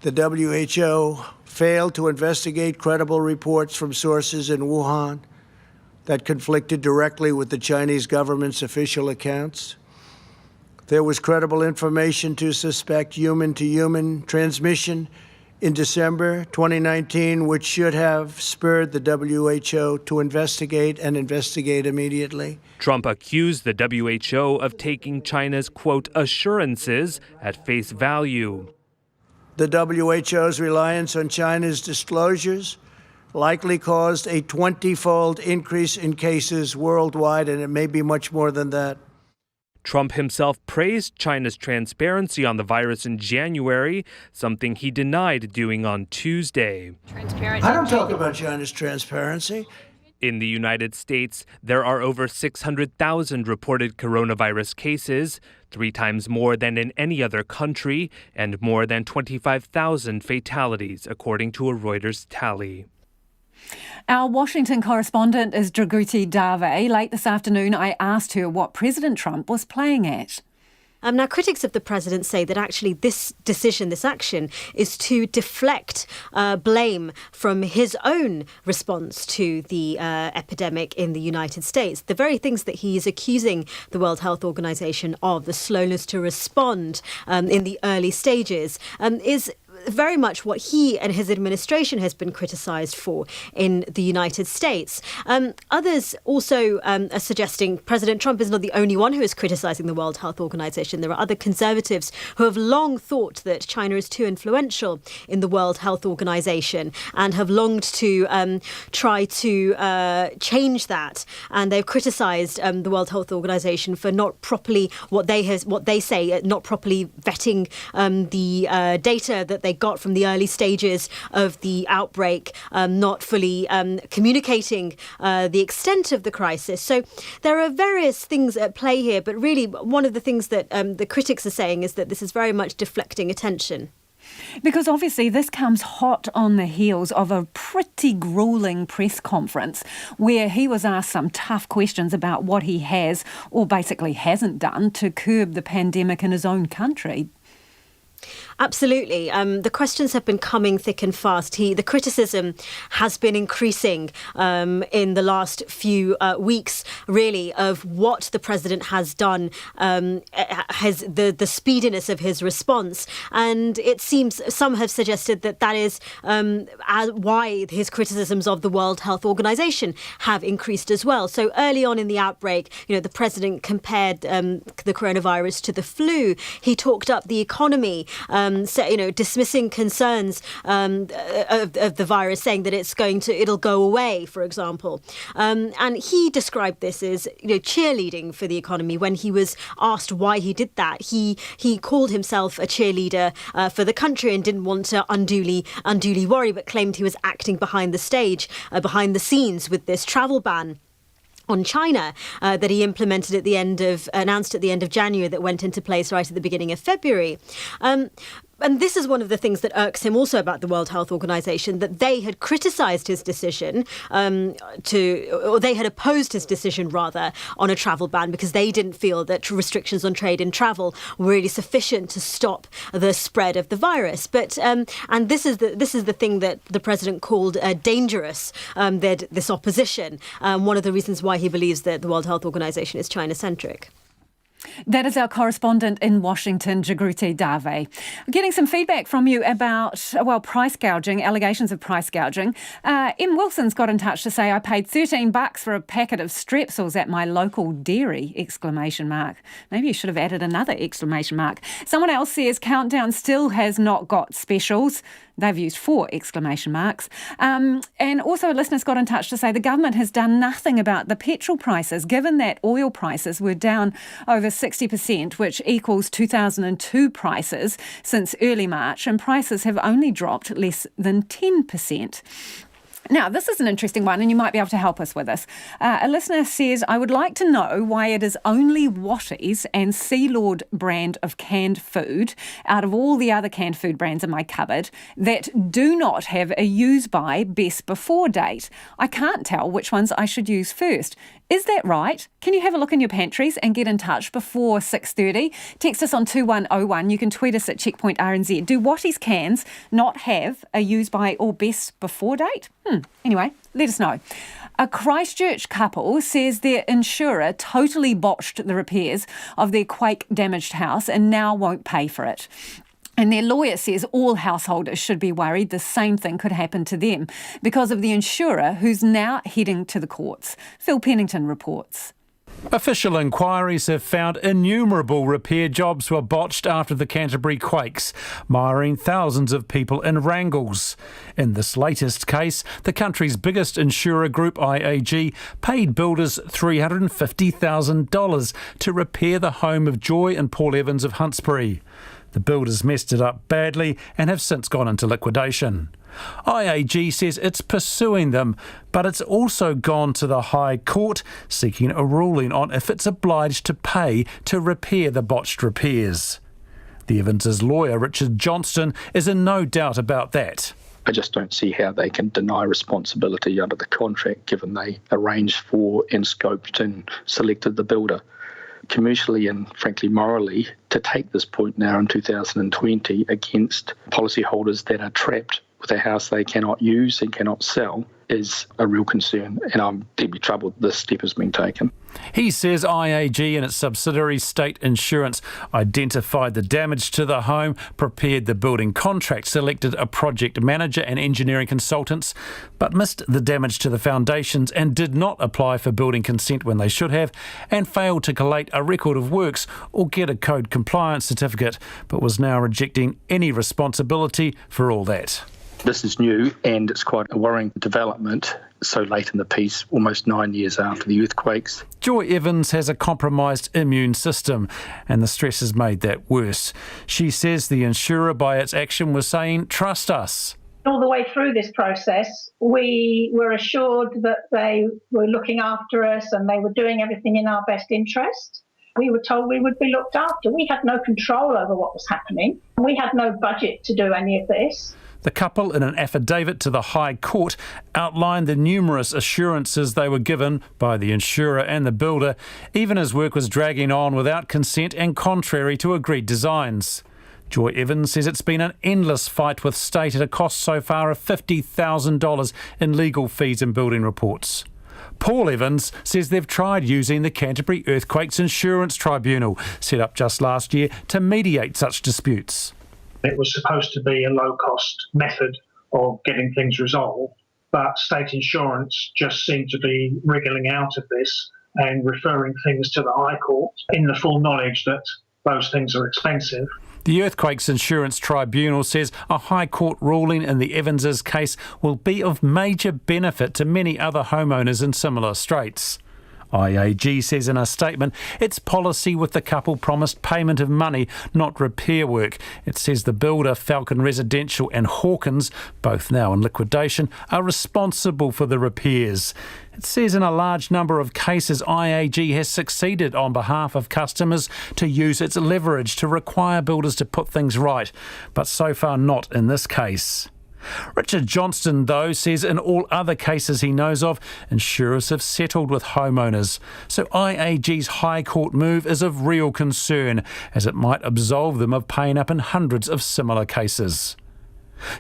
The WHO failed to investigate credible reports from sources in Wuhan that conflicted directly with the Chinese government's official accounts. There was credible information to suspect human-to-human transmission in December 2019, which should have spurred the WHO to investigate immediately. Trump accused the WHO of taking China's, quote, assurances at face value. The WHO's reliance on China's disclosures likely caused a 20-fold increase in cases worldwide, and it may be much more than that. Trump himself praised China's transparency on the virus in January, something he denied doing on Tuesday. I don't talk about China's transparency. In the United States, there are over 600,000 reported coronavirus cases, 3 times more than in any other country, and more than 25,000 fatalities, according to a Reuters tally. Our Washington correspondent is Draguti Dave. Late this afternoon, I asked her what President Trump was playing at. Now, critics of the president say that actually this decision, this action, is to deflect blame from his own response to the epidemic in the United States. The very things that he is accusing the World Health Organization of, the slowness to respond in the early stages, is very much what he and his administration has been criticised for in the United States. Others also are suggesting President Trump is not the only one who is criticising the World Health Organization. There are other conservatives who have long thought that China is too influential in the World Health Organization and have longed to try to change that. And they've criticised the World Health Organization for not properly, what they say, not properly vetting the data that they got from the early stages of the outbreak, not fully communicating the extent of the crisis. So there are various things at play here, but really one of the things that the critics are saying is that this is very much deflecting attention. Because obviously this comes hot on the heels of a pretty gruelling press conference where he was asked some tough questions about what he has or basically hasn't done to curb the pandemic in his own country. Absolutely. The questions have been coming thick and fast. The criticism has been increasing in the last few weeks, really, of what the president has done, the speediness of his response. And it seems some have suggested that is why his criticisms of the World Health Organization have increased as well. So early on in the outbreak, the president compared the coronavirus to the flu. He talked up the economy, dismissing concerns of the virus, saying that it'll go away, for example. And he described this as cheerleading for the economy. When he was asked why he did that, he called himself a cheerleader for the country and didn't want to unduly worry, but claimed he was acting behind the scenes with this travel ban on China that he announced at the end of January, that went into place right at the beginning of February. And this is one of the things that irks him also about the World Health Organization, that they had criticised his decision or they had opposed his decision, rather, on a travel ban because they didn't feel that restrictions on trade and travel were really sufficient to stop the spread of the virus. But and this is the thing that the president called dangerous, this opposition. One of the reasons why he believes that the World Health Organization is China-centric. That is our correspondent in Washington, Jagrute Dave. Getting some feedback from you about, price gouging, allegations of price gouging. M. Wilson's got in touch to say, I paid $13 for a packet of strepsils at my local dairy, ! Maybe you should have added another ! Someone else says, Countdown still has not got specials. They've used 4 ! And also a listener's got in touch to say the government has done nothing about the petrol prices, given that oil prices were down over 60%, which equals 2002 prices since early March, and prices have only dropped less than 10%. Now, this is an interesting one, and you might be able to help us with this. A listener says, I would like to know why it is only Wattie's and Sea Lord brand of canned food, out of all the other canned food brands in my cupboard, that do not have a use-by, best before date. I can't tell which ones I should use first. Is that right? Can you have a look in your pantries and get in touch before 6:30? Text us on 2101. You can tweet us at Checkpoint RNZ. Do Wattie's cans not have a use-by or best before date? Anyway, let us know. A Christchurch couple says their insurer totally botched the repairs of their quake-damaged house and now won't pay for it. And their lawyer says all householders should be worried the same thing could happen to them because of the insurer who's now heading to the courts. Phil Pennington reports. Official inquiries have found innumerable repair jobs were botched after the Canterbury quakes, miring thousands of people in wrangles. In this latest case, the country's biggest insurer group, IAG, paid builders $350,000 to repair the home of Joy and Paul Evans of Huntsbury. The builders messed it up badly and have since gone into liquidation. IAG says it's pursuing them, but it's also gone to the High Court, seeking a ruling on if it's obliged to pay to repair the botched repairs. The Evans' lawyer, Richard Johnston, is in no doubt about that. I just don't see how they can deny responsibility under the contract, given they arranged for and scoped and selected the builder. Commercially and frankly morally, to take this point now in 2020 against policyholders that are trapped with a house they cannot use and cannot sell is a real concern, and I'm deeply troubled this step has been taken. He says IAG and its subsidiary State Insurance identified the damage to the home, prepared the building contract, selected a project manager and engineering consultants, but missed the damage to the foundations and did not apply for building consent when they should have, and failed to collate a record of works or get a code compliance certificate, but was now rejecting any responsibility for all that. This is new and it's quite a worrying development so late in the piece, almost 9 years after the earthquakes. Joy Evans has a compromised immune system and the stress has made that worse. She says the insurer by its action was saying, trust us. All the way through this process, we were assured that they were looking after us and they were doing everything in our best interest. We were told we would be looked after. We had no control over what was happening. We had no budget to do any of this. The couple, in an affidavit to the High Court, outlined the numerous assurances they were given by the insurer and the builder, even as work was dragging on without consent and contrary to agreed designs. Joy Evans says it's been an endless fight with State at a cost so far of $50,000 in legal fees and building reports. Paul Evans says they've tried using the Canterbury Earthquakes Insurance Tribunal, set up just last year to mediate such disputes. It was supposed to be a low-cost method of getting things resolved, but state insurance just seemed to be wriggling out of this and referring things to the High Court in the full knowledge that those things are expensive. The Earthquakes Insurance Tribunal says a High Court ruling in the Evans' case will be of major benefit to many other homeowners in similar straits. IAG says in a statement its policy with the couple promised payment of money, not repair work. It says the builder Falcon Residential and Hawkins, both now in liquidation, are responsible for the repairs. It says in a large number of cases IAG has succeeded on behalf of customers to use its leverage to require builders to put things right, but so far not in this case. Richard Johnston, though, says in all other cases he knows of, insurers have settled with homeowners. So IAG's High Court move is of real concern, as it might absolve them of paying up in hundreds of similar cases.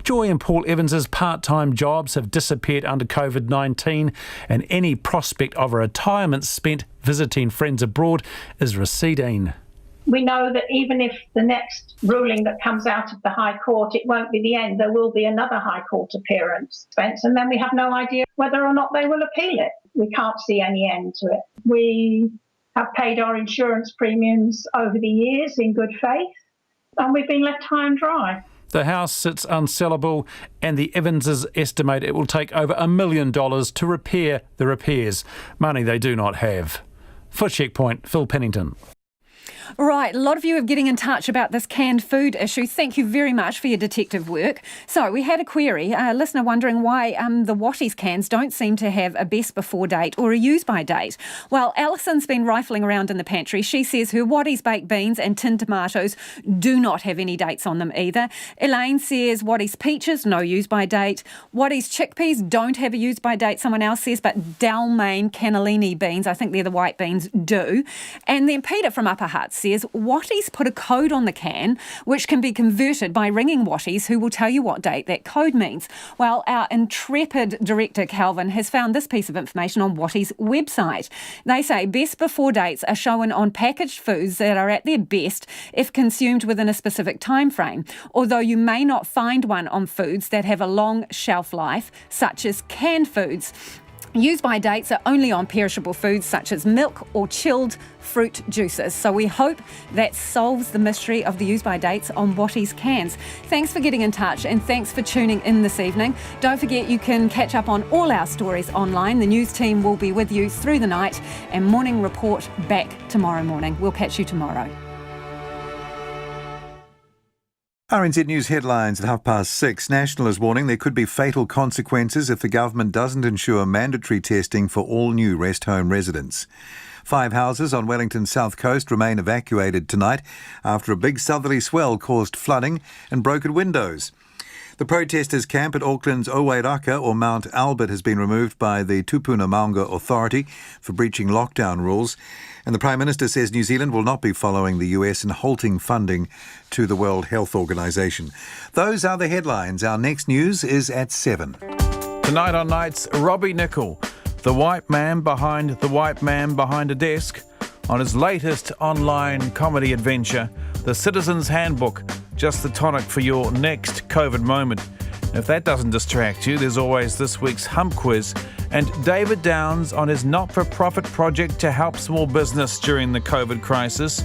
Joy and Paul Evans's part-time jobs have disappeared under COVID-19, and any prospect of a retirement spent visiting friends abroad is receding. We know that even if the next ruling that comes out of the High Court, it won't be the end. There will be another High Court appearance, Spence, and then we have no idea whether or not they will appeal it. We can't see any end to it. We have paid our insurance premiums over the years in good faith, and we've been left high and dry. The house sits unsellable, and the Evanses estimate it will take over $1 million to repair the repairs, money they do not have. For Checkpoint, Phil Pennington. Right, a lot of you are getting in touch about this canned food issue. Thank you very much for your detective work. So we had a query, a listener wondering why the Watties cans don't seem to have a best before date or a use by date. Well, Alison's been rifling around in the pantry. She says her Watties baked beans and tinned tomatoes do not have any dates on them either. Elaine says Watties peaches, no use by date. Watties chickpeas don't have a use by date, someone else says, but Dalmain cannellini beans, I think they're the white beans, do. And then Peter from Upper Hutt says Watties put a code on the can which can be converted by ringing Watties, who will tell you what date that code means. Well, our intrepid director Calvin has found this piece of information on Watties' website. They say best before dates are shown on packaged foods that are at their best if consumed within a specific time frame, although you may not find one on foods that have a long shelf life, such as canned foods. Use by dates are only on perishable foods such as milk or chilled fruit juices. So we hope that solves the mystery of the use by dates on Watties cans. Thanks for getting in touch and thanks for tuning in this evening. Don't forget you can catch up on all our stories online. The news team will be with you through the night, and Morning Report back tomorrow morning. We'll catch you tomorrow. RNZ News headlines at 6:30. National is warning there could be fatal consequences if the government doesn't ensure mandatory testing for all new rest home residents. 5 houses on Wellington's south coast remain evacuated tonight after a big southerly swell caused flooding and broken windows. The protesters' camp at Auckland's Owairaka or Mount Albert has been removed by the Tupuna Maunga Authority for breaching lockdown rules. And the Prime Minister says New Zealand will not be following the US in halting funding to the World Health Organization. Those are the headlines. Our next news is at 7. Tonight on Nights, Robbie Nicol, the white man behind a desk, on his latest online comedy adventure, The Citizen's Handbook, just the tonic for your next COVID moment. If that doesn't distract you, there's always this week's Hump Quiz, and David Downs on his not-for-profit project to help small business during the COVID crisis.